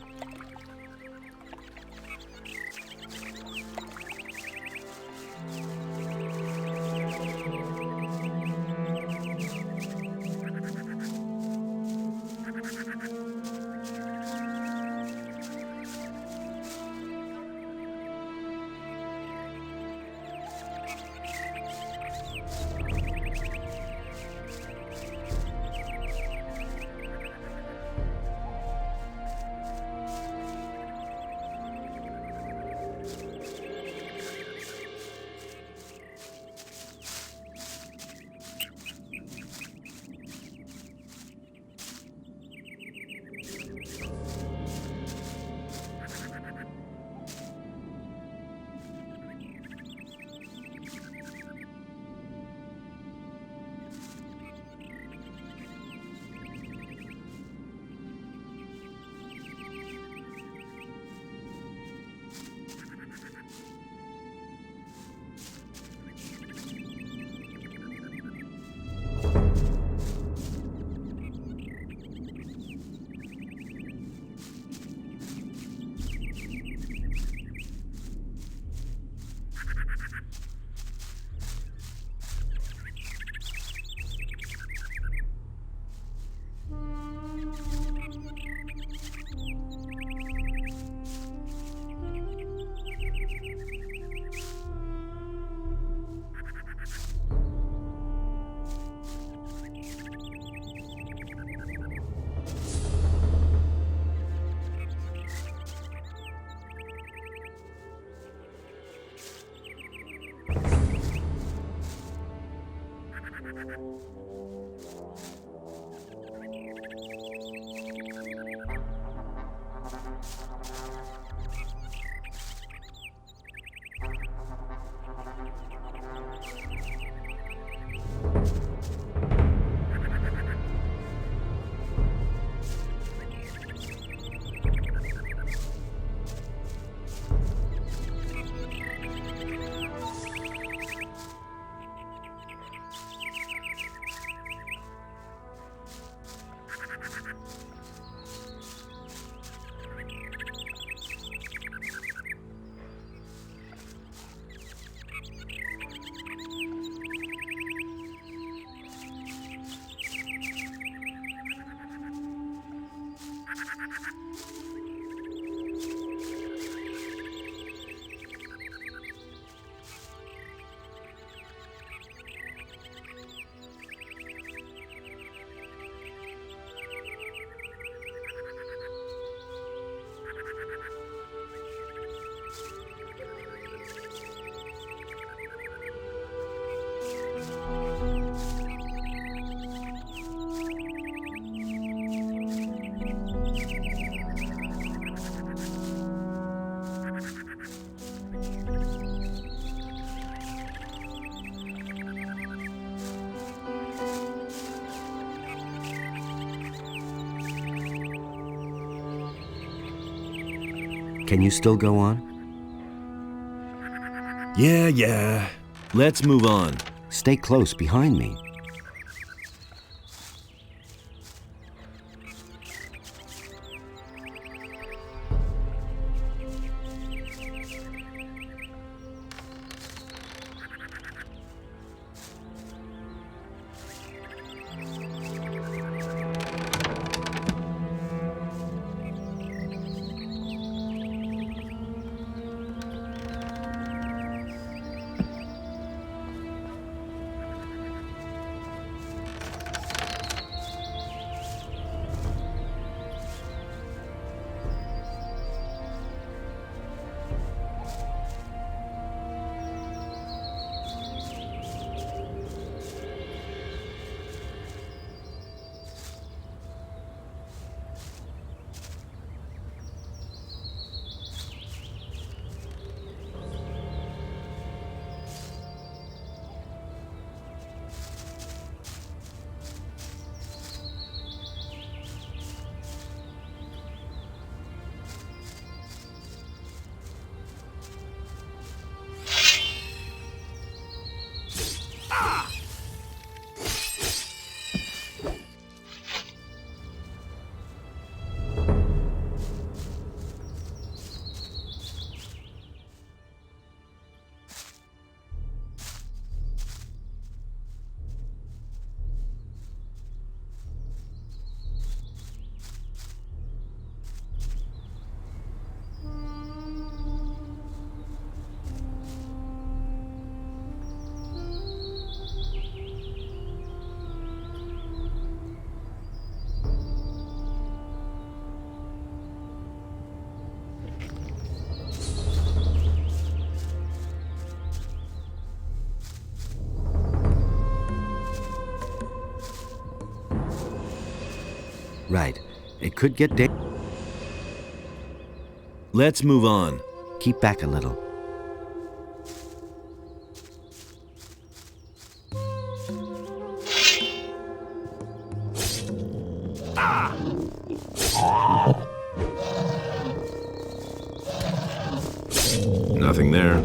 Can you still go on? Yeah. Let's move on. Stay close behind me. Right. It could get Let's move on. Keep back a little. Nothing there.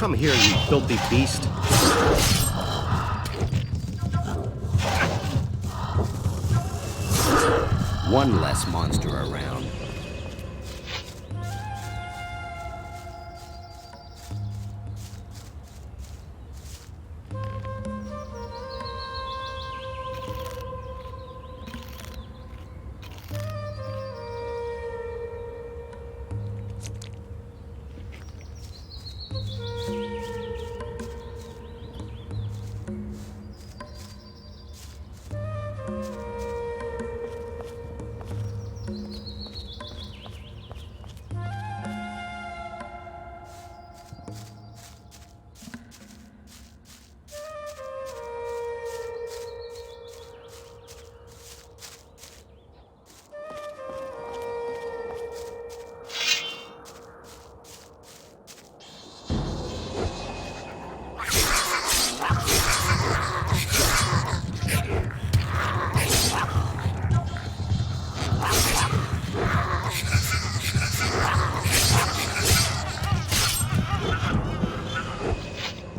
Come here, you filthy beast. One less monster around.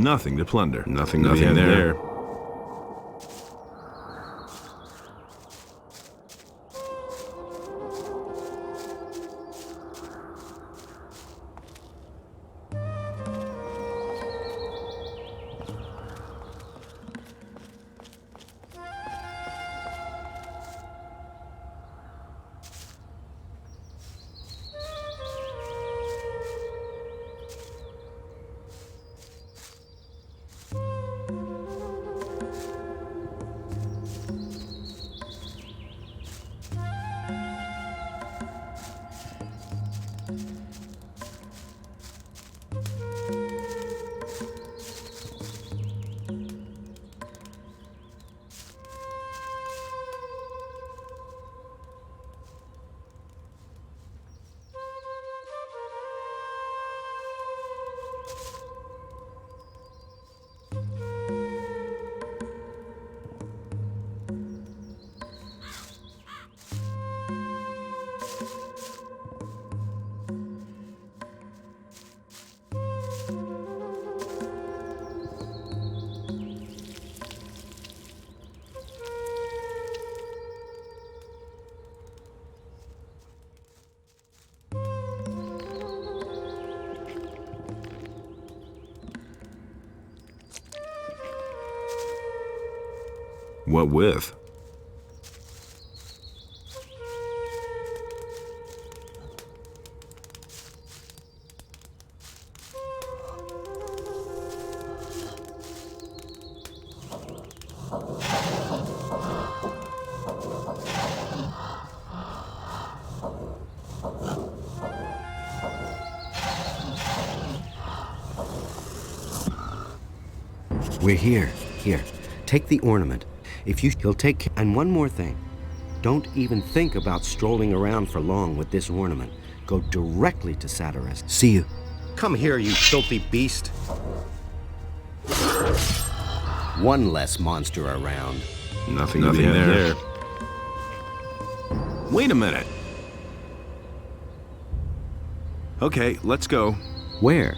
Nothing to plunder. Nothing to be had there. What with? We're here. Here, take the ornament. He'll take. And one more thing. Don't even think about strolling around for long with this ornament. Go directly to Satyrus. See you. Come here, you filthy beast. One less monster around. Nothing there. Wait a minute. Okay, let's go. Where?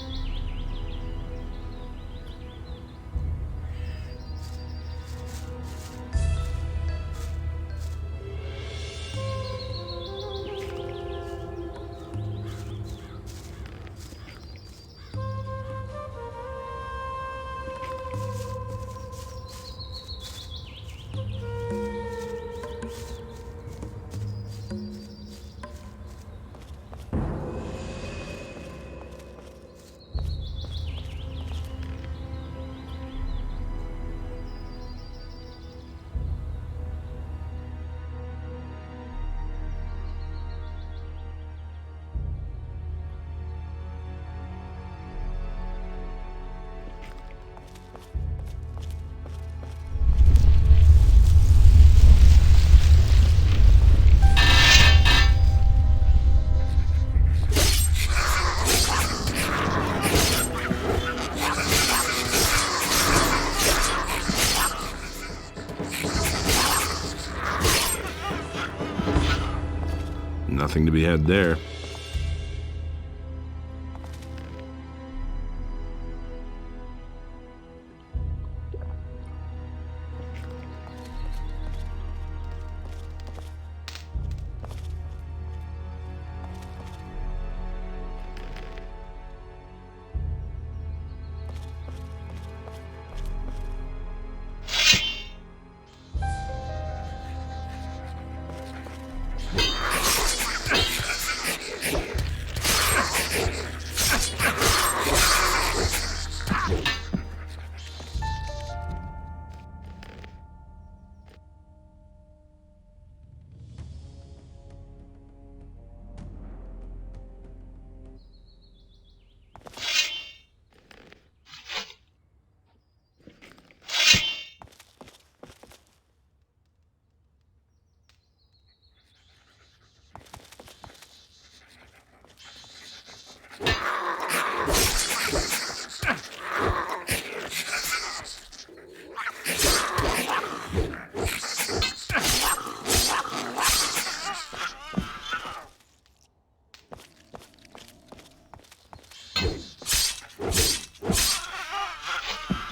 Nothing to be had there.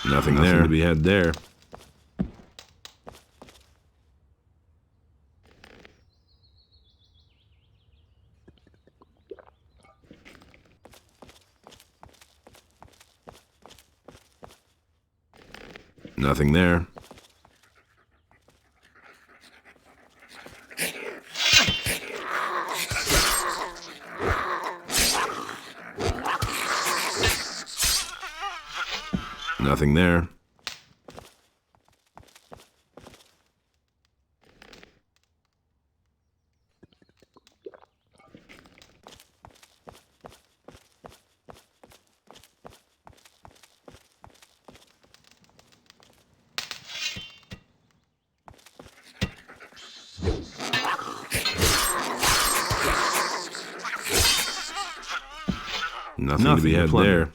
Nothing there to be had there. Nothing there. Nothing there. Nothing to be had there.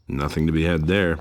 Nothing to be had there.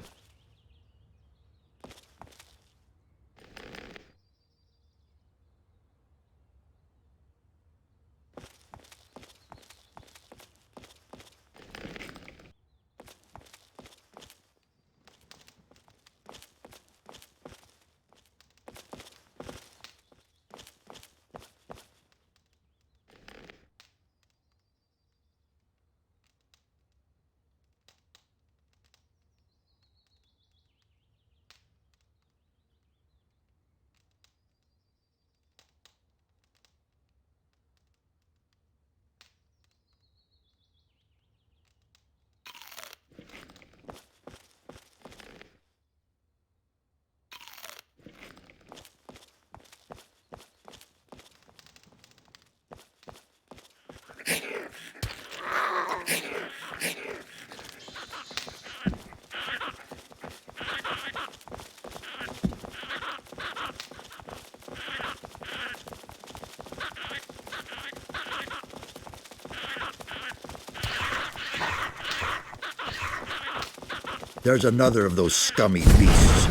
There's another of those scummy beasts.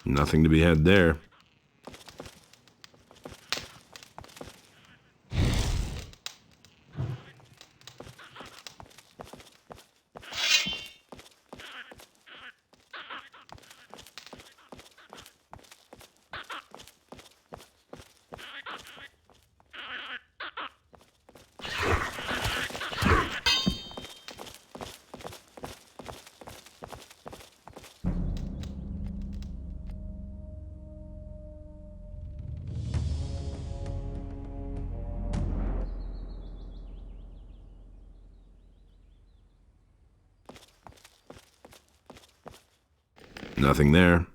Nothing to be had there. Nothing there.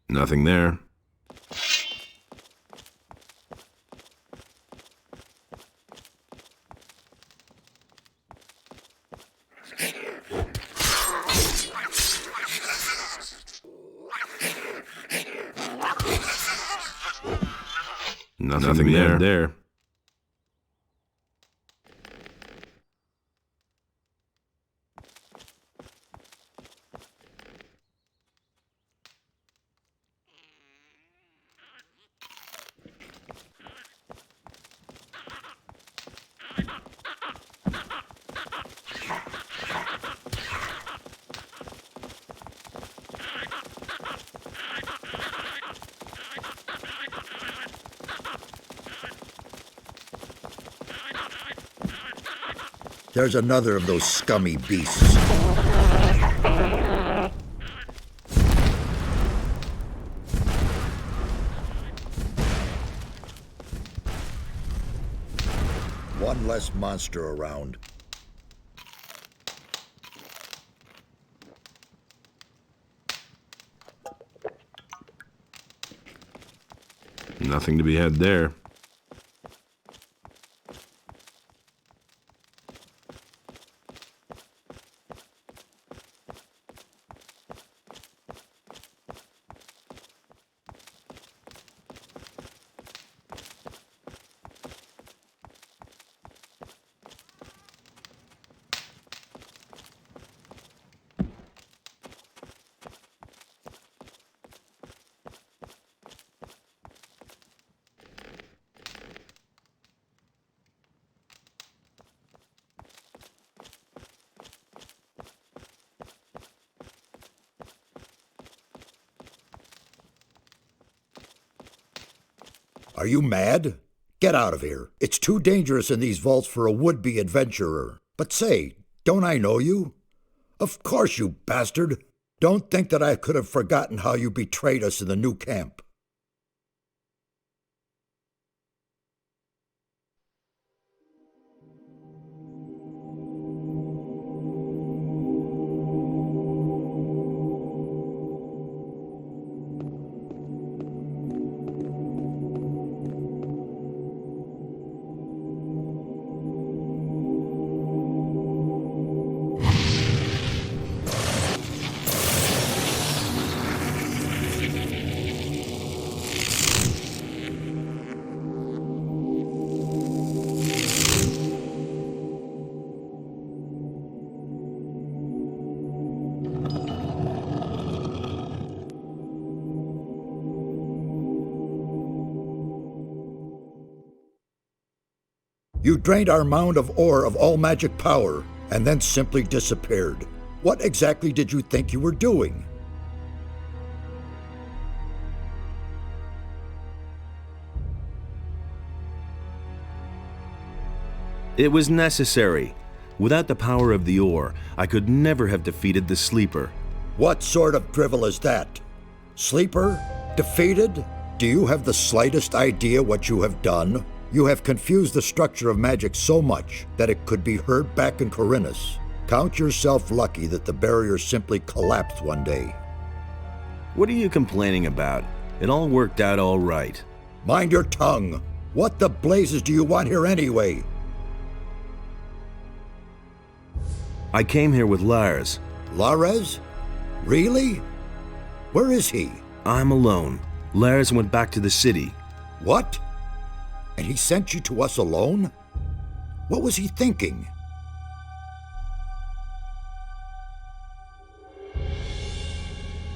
Nothing there. Nothing there. There's another of those scummy beasts. One less monster around. Nothing to be had there. Are you mad? Get out of here. It's too dangerous in these vaults for a would-be adventurer. But say, don't I know you? Of course, you bastard. Don't think that I could have forgotten how you betrayed us in the new camp. You drained our mound of ore of all magic power, and then simply disappeared. What exactly did you think you were doing? It was necessary. Without the power of the ore, I could never have defeated the Sleeper. What sort of drivel is that? Sleeper? Defeated? Do you have the slightest idea what you have done? You have confused the structure of magic so much that it could be heard back in Corinus. Count yourself lucky that the barrier simply collapsed one day. What are you complaining about? It all worked out all right. Mind your tongue. What the blazes do you want here anyway? I came here with Lars. Lares? Really? Where is he? I'm alone. Lars went back to the city. What? And he sent you to us alone? What was he thinking?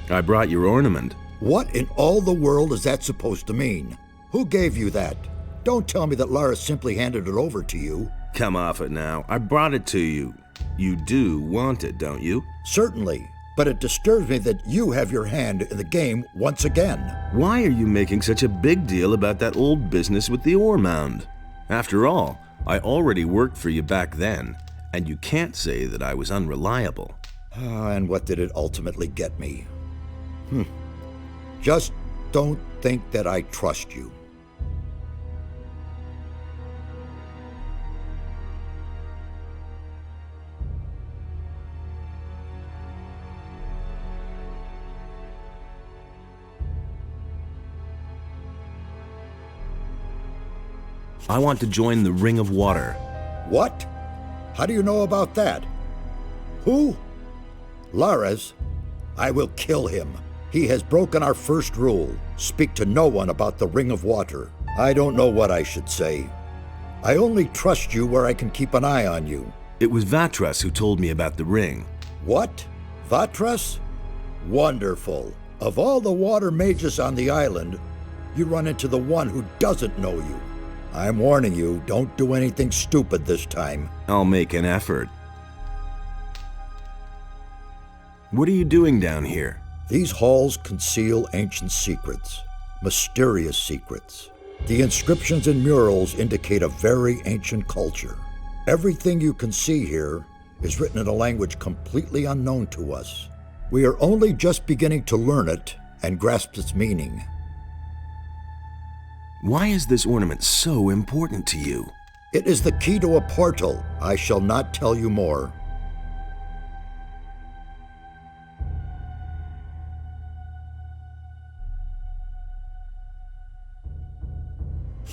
I brought your ornament. What in all the world is that supposed to mean? Who gave you that? Don't tell me that Lara simply handed it over to you. Come off it now. I brought it to you. You do want it, don't you? Certainly, but it disturbs me that you have your hand in the game once again. Why are you making such a big deal about that old business with the ore mound? After all, I already worked for you back then, and you can't say that I was unreliable. And what did it ultimately get me? Just don't think that I trust you. I want to join the Ring of Water. What? How do you know about that? Who? Lares? I will kill him. He has broken our first rule. Speak to no one about the Ring of Water. I don't know what I should say. I only trust you where I can keep an eye on you. It was Vatras who told me about the ring. What? Vatras? Wonderful. Of all the water mages on the island, you run into the one who doesn't know you. I'm warning you, don't do anything stupid this time. I'll make an effort. What are you doing down here? These halls conceal ancient secrets, mysterious secrets. The inscriptions and murals indicate a very ancient culture. Everything you can see here is written in a language completely unknown to us. We are only just beginning to learn it and grasp its meaning. Why is this ornament so important to you? It is the key to a portal. I shall not tell you more.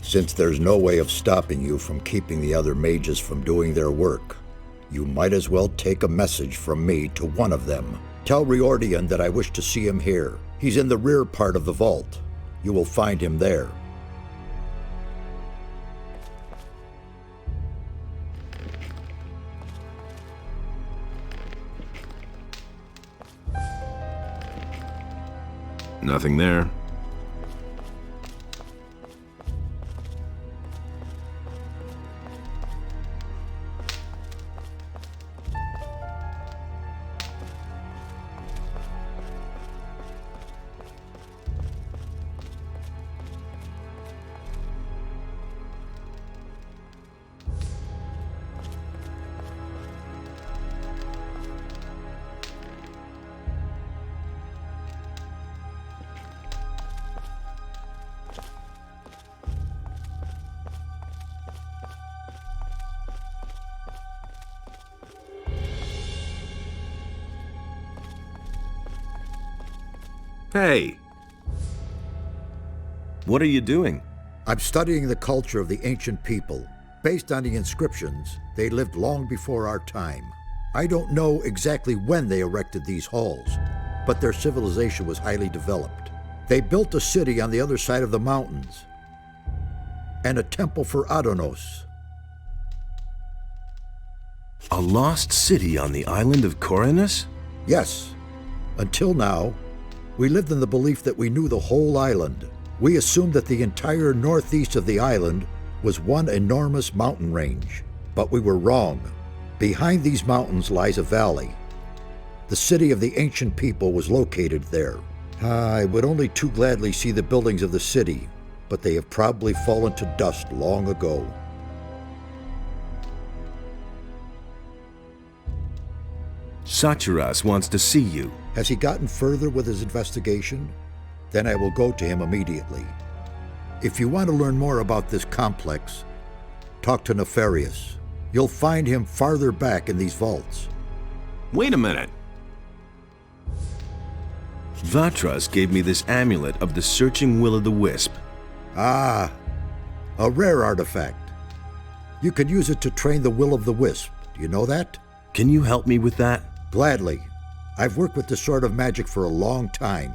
Since there's no way of stopping you from keeping the other mages from doing their work, you might as well take a message from me to one of them. Tell Riordian that I wish to see him here. He's in the rear part of the vault. You will find him there. Nothing there. Hey! What are you doing? I'm studying the culture of the ancient people. Based on the inscriptions, they lived long before our time. I don't know exactly when they erected these halls, but their civilization was highly developed. They built a city on the other side of the mountains, and a temple for Adonos. A lost city on the island of Corinus? Yes. Until now, we lived in the belief that we knew the whole island. We assumed that the entire northeast of the island was one enormous mountain range. But we were wrong. Behind these mountains lies a valley. The city of the ancient people was located there. I would only too gladly see the buildings of the city, but they have probably fallen to dust long ago. Sachiras wants to see you. Has he gotten further with his investigation? Then I will go to him immediately. If you want to learn more about this complex, talk to Nefarious. You'll find him farther back in these vaults. Wait a minute. Vatras gave me this amulet of the Searching Will-o'-the-Wisp. Ah, a rare artifact. You can use it to train the Will-o'-the-Wisp. Do you know that? Can you help me with that? Gladly. I've worked with this sort of magic for a long time.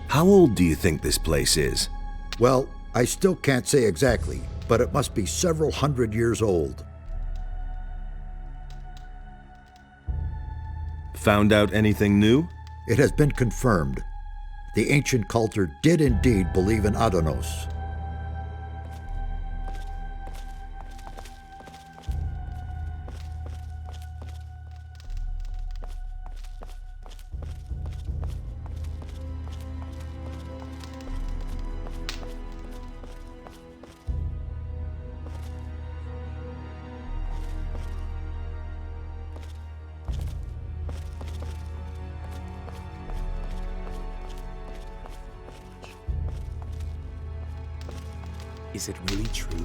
How old do you think this place is? Well, I still can't say exactly, but it must be several hundred years old. Found out anything new? It has been confirmed. The ancient culter did indeed believe in Adonos. Is it really true?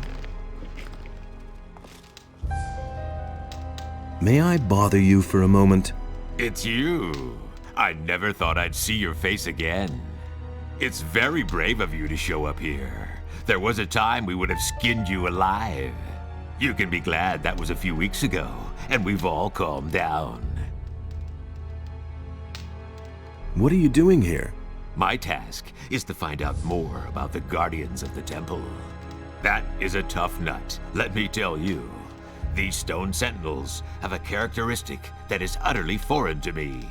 May I bother you for a moment? It's you. I never thought I'd see your face again. It's very brave of you to show up here. There was a time we would have skinned you alive. You can be glad that was a few weeks ago, and we've all calmed down. What are you doing here? My task is to find out more about the Guardians of the Temple. That is a tough nut, let me tell you. These stone sentinels have a characteristic that is utterly foreign to me.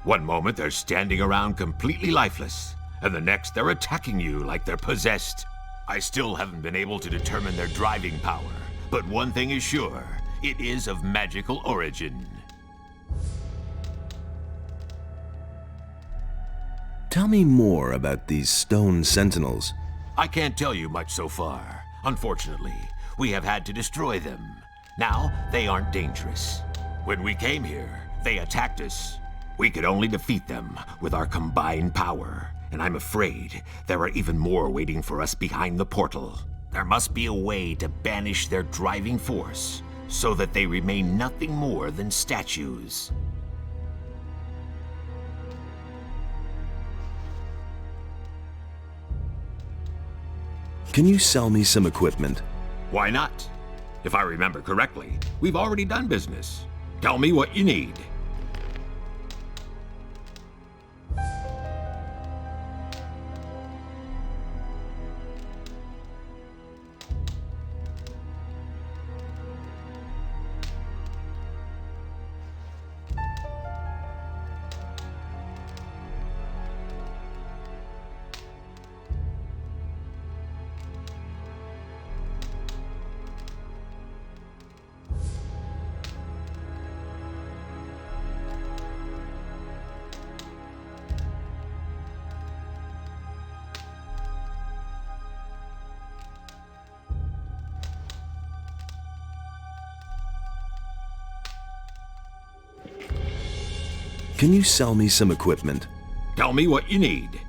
One moment they're standing around completely lifeless, and the next they're attacking you like they're possessed. I still haven't been able to determine their driving power, but one thing is sure, it is of magical origin. Tell me more about these stone sentinels. I can't tell you much so far. Unfortunately, we have had to destroy them. Now, they aren't dangerous. When we came here, they attacked us. We could only defeat them with our combined power, and I'm afraid there are even more waiting for us behind the portal. There must be a way to banish their driving force, so that they remain nothing more than statues. Can you sell me some equipment? Why not? If I remember correctly, we've already done business. Tell me what you need. Can you sell me some equipment? Tell me what you need.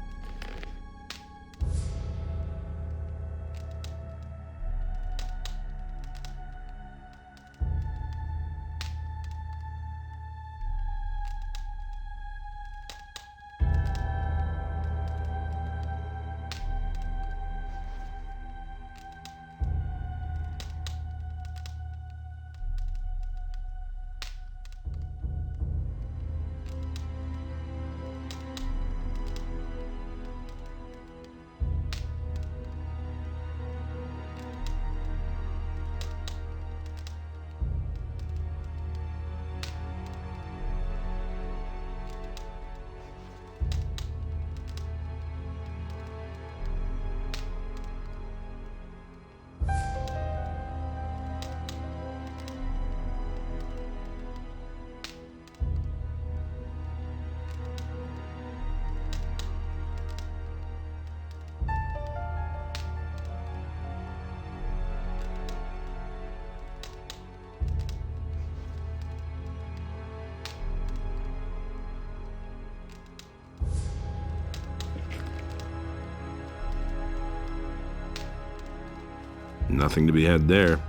Nothing to be had there.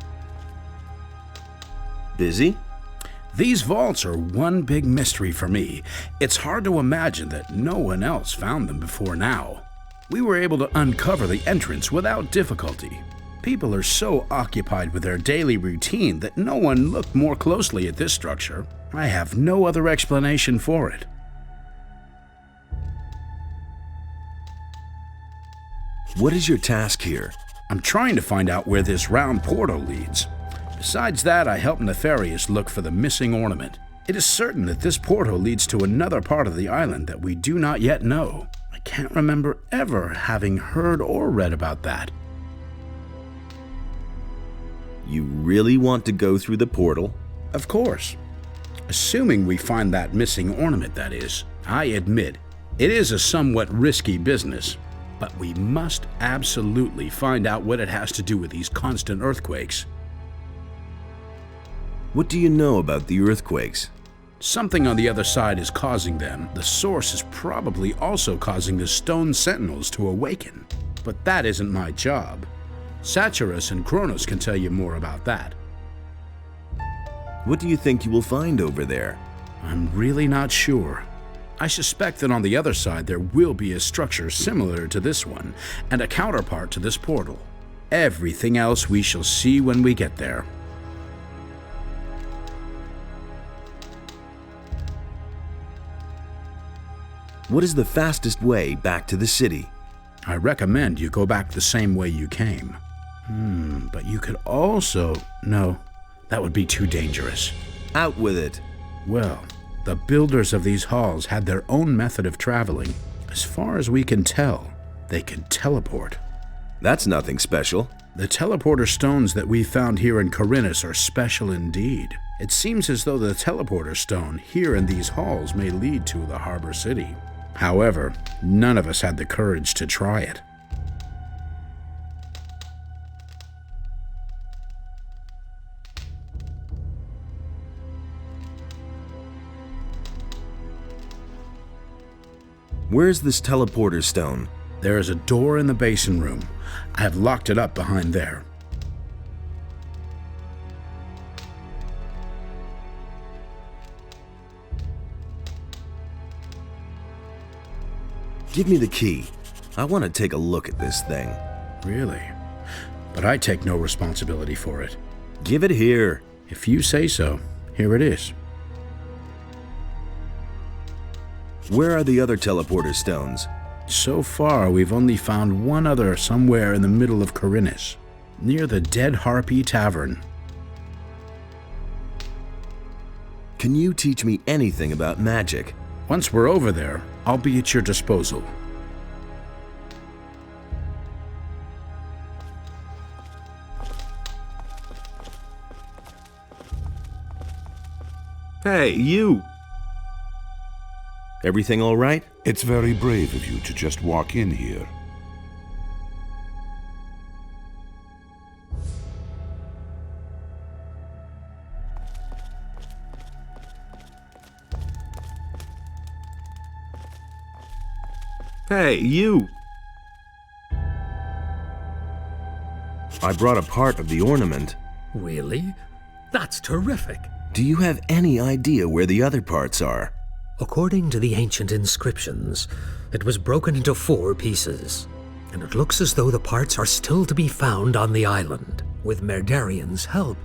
Busy? These vaults are one big mystery for me. It's hard to imagine that no one else found them before now. We were able to uncover the entrance without difficulty. People are so occupied with their daily routine that no one looked more closely at this structure. I have no other explanation for it. What is your task here? I'm trying to find out where this round portal leads. Besides that, I help Nefarious look for the missing ornament. It is certain that this portal leads to another part of the island that we do not yet know. I can't remember ever having heard or read about that. You really want to go through the portal? Of course. Assuming we find that missing ornament, that is. I admit, it is a somewhat risky business, but we must absolutely find out what it has to do with these constant earthquakes. What do you know about the earthquakes? Something on the other side is causing them. The source is probably also causing the stone sentinels to awaken. But that isn't my job. Satyrus and Kronos can tell you more about that. What do you think you will find over there? I'm really not sure. I suspect that on the other side there will be a structure similar to this one, and a counterpart to this portal. Everything else we shall see when we get there. What is the fastest way back to the city? I recommend you go back the same way you came. But you could also... No, that would be too dangerous. Out with it. Well, the builders of these halls had their own method of traveling. As far as we can tell, they could teleport. That's nothing special. The teleporter stones that we found here in Corinus are special indeed. It seems as though the teleporter stone here in these halls may lead to the harbor city. However, none of us had the courage to try it. Where's this teleporter stone? There is a door in the basin room. I have locked it up behind there. Give me the key. I want to take a look at this thing. Really? But I take no responsibility for it. Give it here. If you say so, here it is. Where are the other teleporter stones? So far, we've only found one other somewhere in the middle of Corinus, near the Dead Harpy Tavern. Can you teach me anything about magic? Once we're over there, I'll be at your disposal. Hey, you! Everything all right? It's very brave of you to just walk in here. Hey, you! I brought a part of the ornament. Really? That's terrific. Do you have any idea where the other parts are? According to the ancient inscriptions, it was broken into 4 pieces, and it looks as though the parts are still to be found on the island. With Merdarian's help,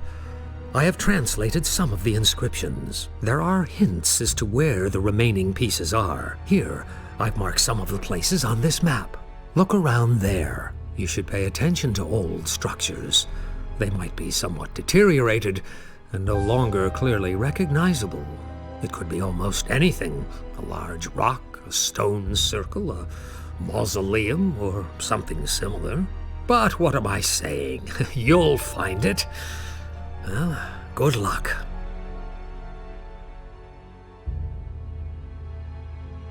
I have translated some of the inscriptions. There are hints as to where the remaining pieces are. Here, I've marked some of the places on this map. Look around there. You should pay attention to old structures. They might be somewhat deteriorated and no longer clearly recognizable. It could be almost anything. A large rock, a stone circle, a mausoleum, or something similar. But what am I saying? You'll find it. Well, good luck.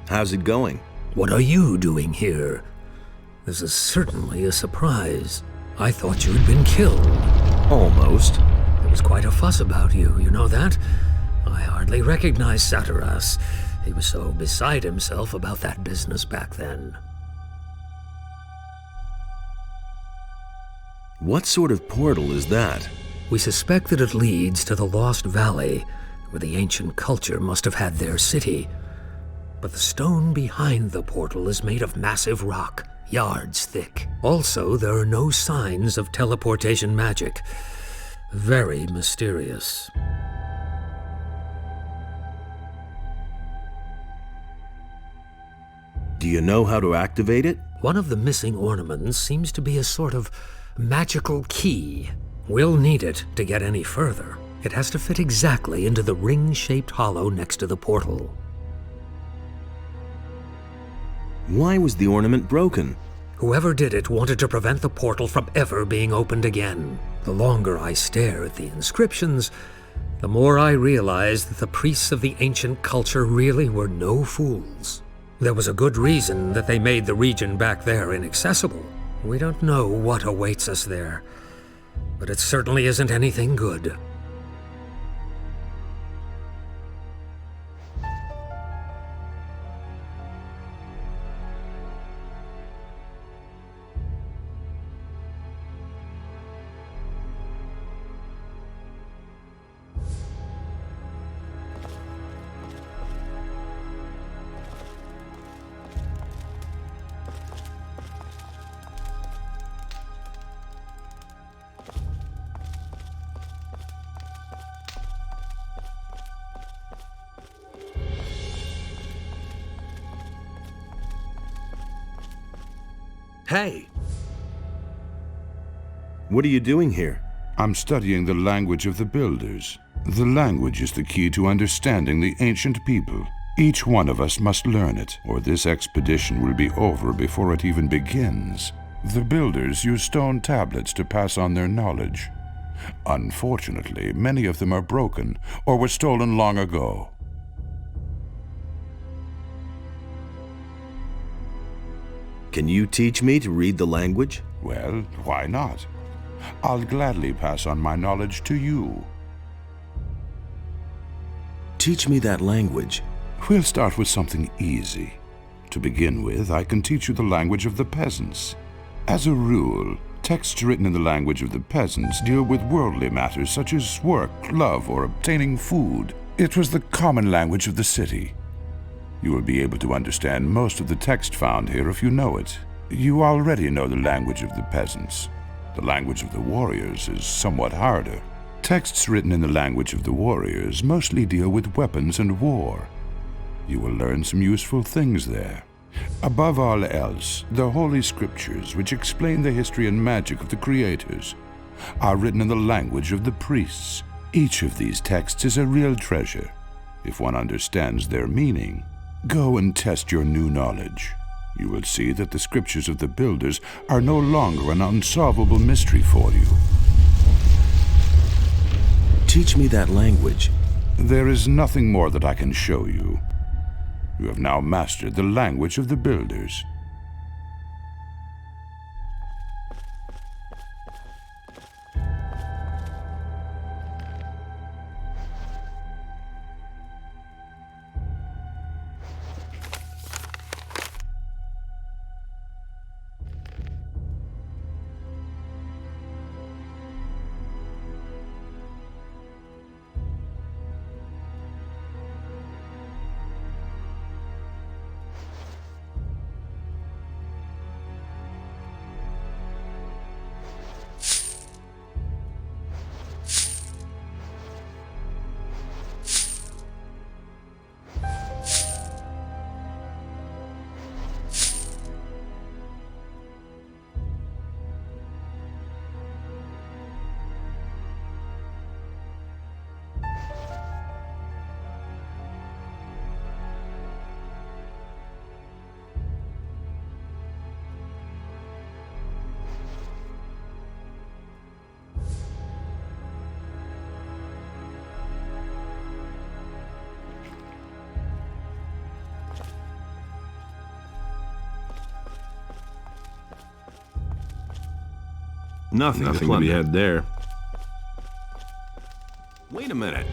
How's it going? What are you doing here? This is certainly a surprise. I thought you had been killed. Almost. There was quite a fuss about you, you know that? I hardly recognized Satyrus. He was so beside himself about that business back then. What sort of portal is that? We suspect that it leads to the Lost Valley, where the ancient culture must have had their city. But the stone behind the portal is made of massive rock, yards thick. Also, there are no signs of teleportation magic. Very mysterious. Do you know how to activate it? One of the missing ornaments seems to be a sort of magical key. We'll need it to get any further. It has to fit exactly into the ring-shaped hollow next to the portal. Why was the ornament broken? Whoever did it wanted to prevent the portal from ever being opened again. The longer I stare at the inscriptions, the more I realize that the priests of the ancient culture really were no fools. There was a good reason that they made the region back there inaccessible. We don't know what awaits us there, but it certainly isn't anything good. Hey! What are you doing here? I'm studying the language of the builders. The language is the key to understanding the ancient people. Each one of us must learn it, or this expedition will be over before it even begins. The builders use stone tablets to pass on their knowledge. Unfortunately, many of them are broken or were stolen long ago. Can you teach me to read the language? Well, why not? I'll gladly pass on my knowledge to you. Teach me that language. We'll start with something easy. To begin with, I can teach you the language of the peasants. As a rule, texts written in the language of the peasants deal with worldly matters such as work, love, or obtaining food. It was the common language of the city. You will be able to understand most of the text found here if you know it. You already know the language of the peasants. The language of the warriors is somewhat harder. Texts written in the language of the warriors mostly deal with weapons and war. You will learn some useful things there. Above all else, the Holy Scriptures, which explain the history and magic of the creators, are written in the language of the priests. Each of these texts is a real treasure, if one understands their meaning. Go and test your new knowledge. You will see that the scriptures of the builders are no longer an unsolvable mystery for you. Teach me that language. There is nothing more that I can show you. You have now mastered the language of the builders. Nothing to be had there. Wait a minute.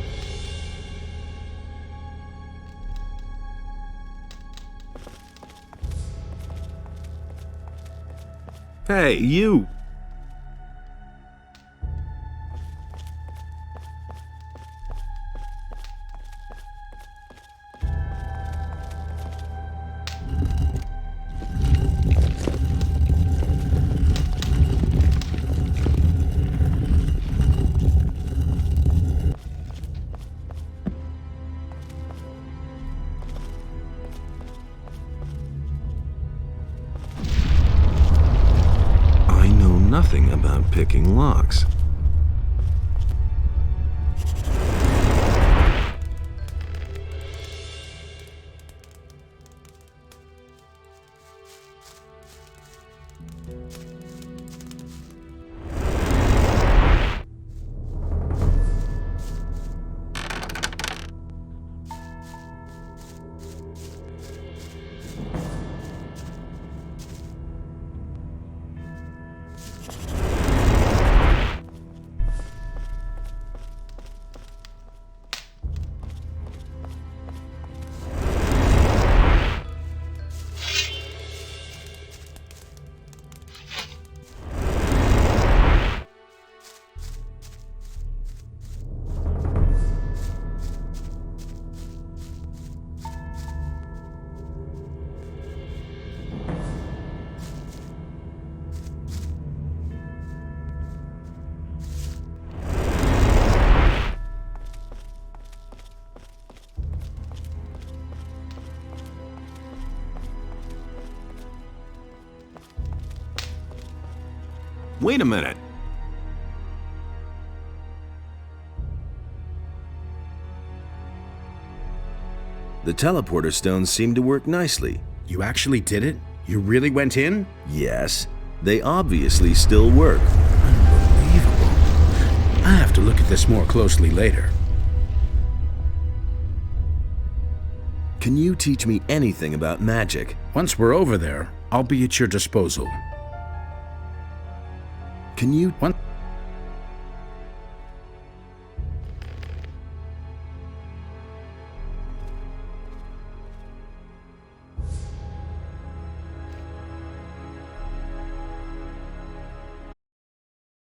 Hey, you! Nothing about picking locks. Wait a minute. The teleporter stones seem to work nicely. You actually did it? You really went in? Yes, they obviously still work. Unbelievable. I have to look at this more closely later. Can you teach me anything about magic? Once we're over there, I'll be at your disposal. Can you...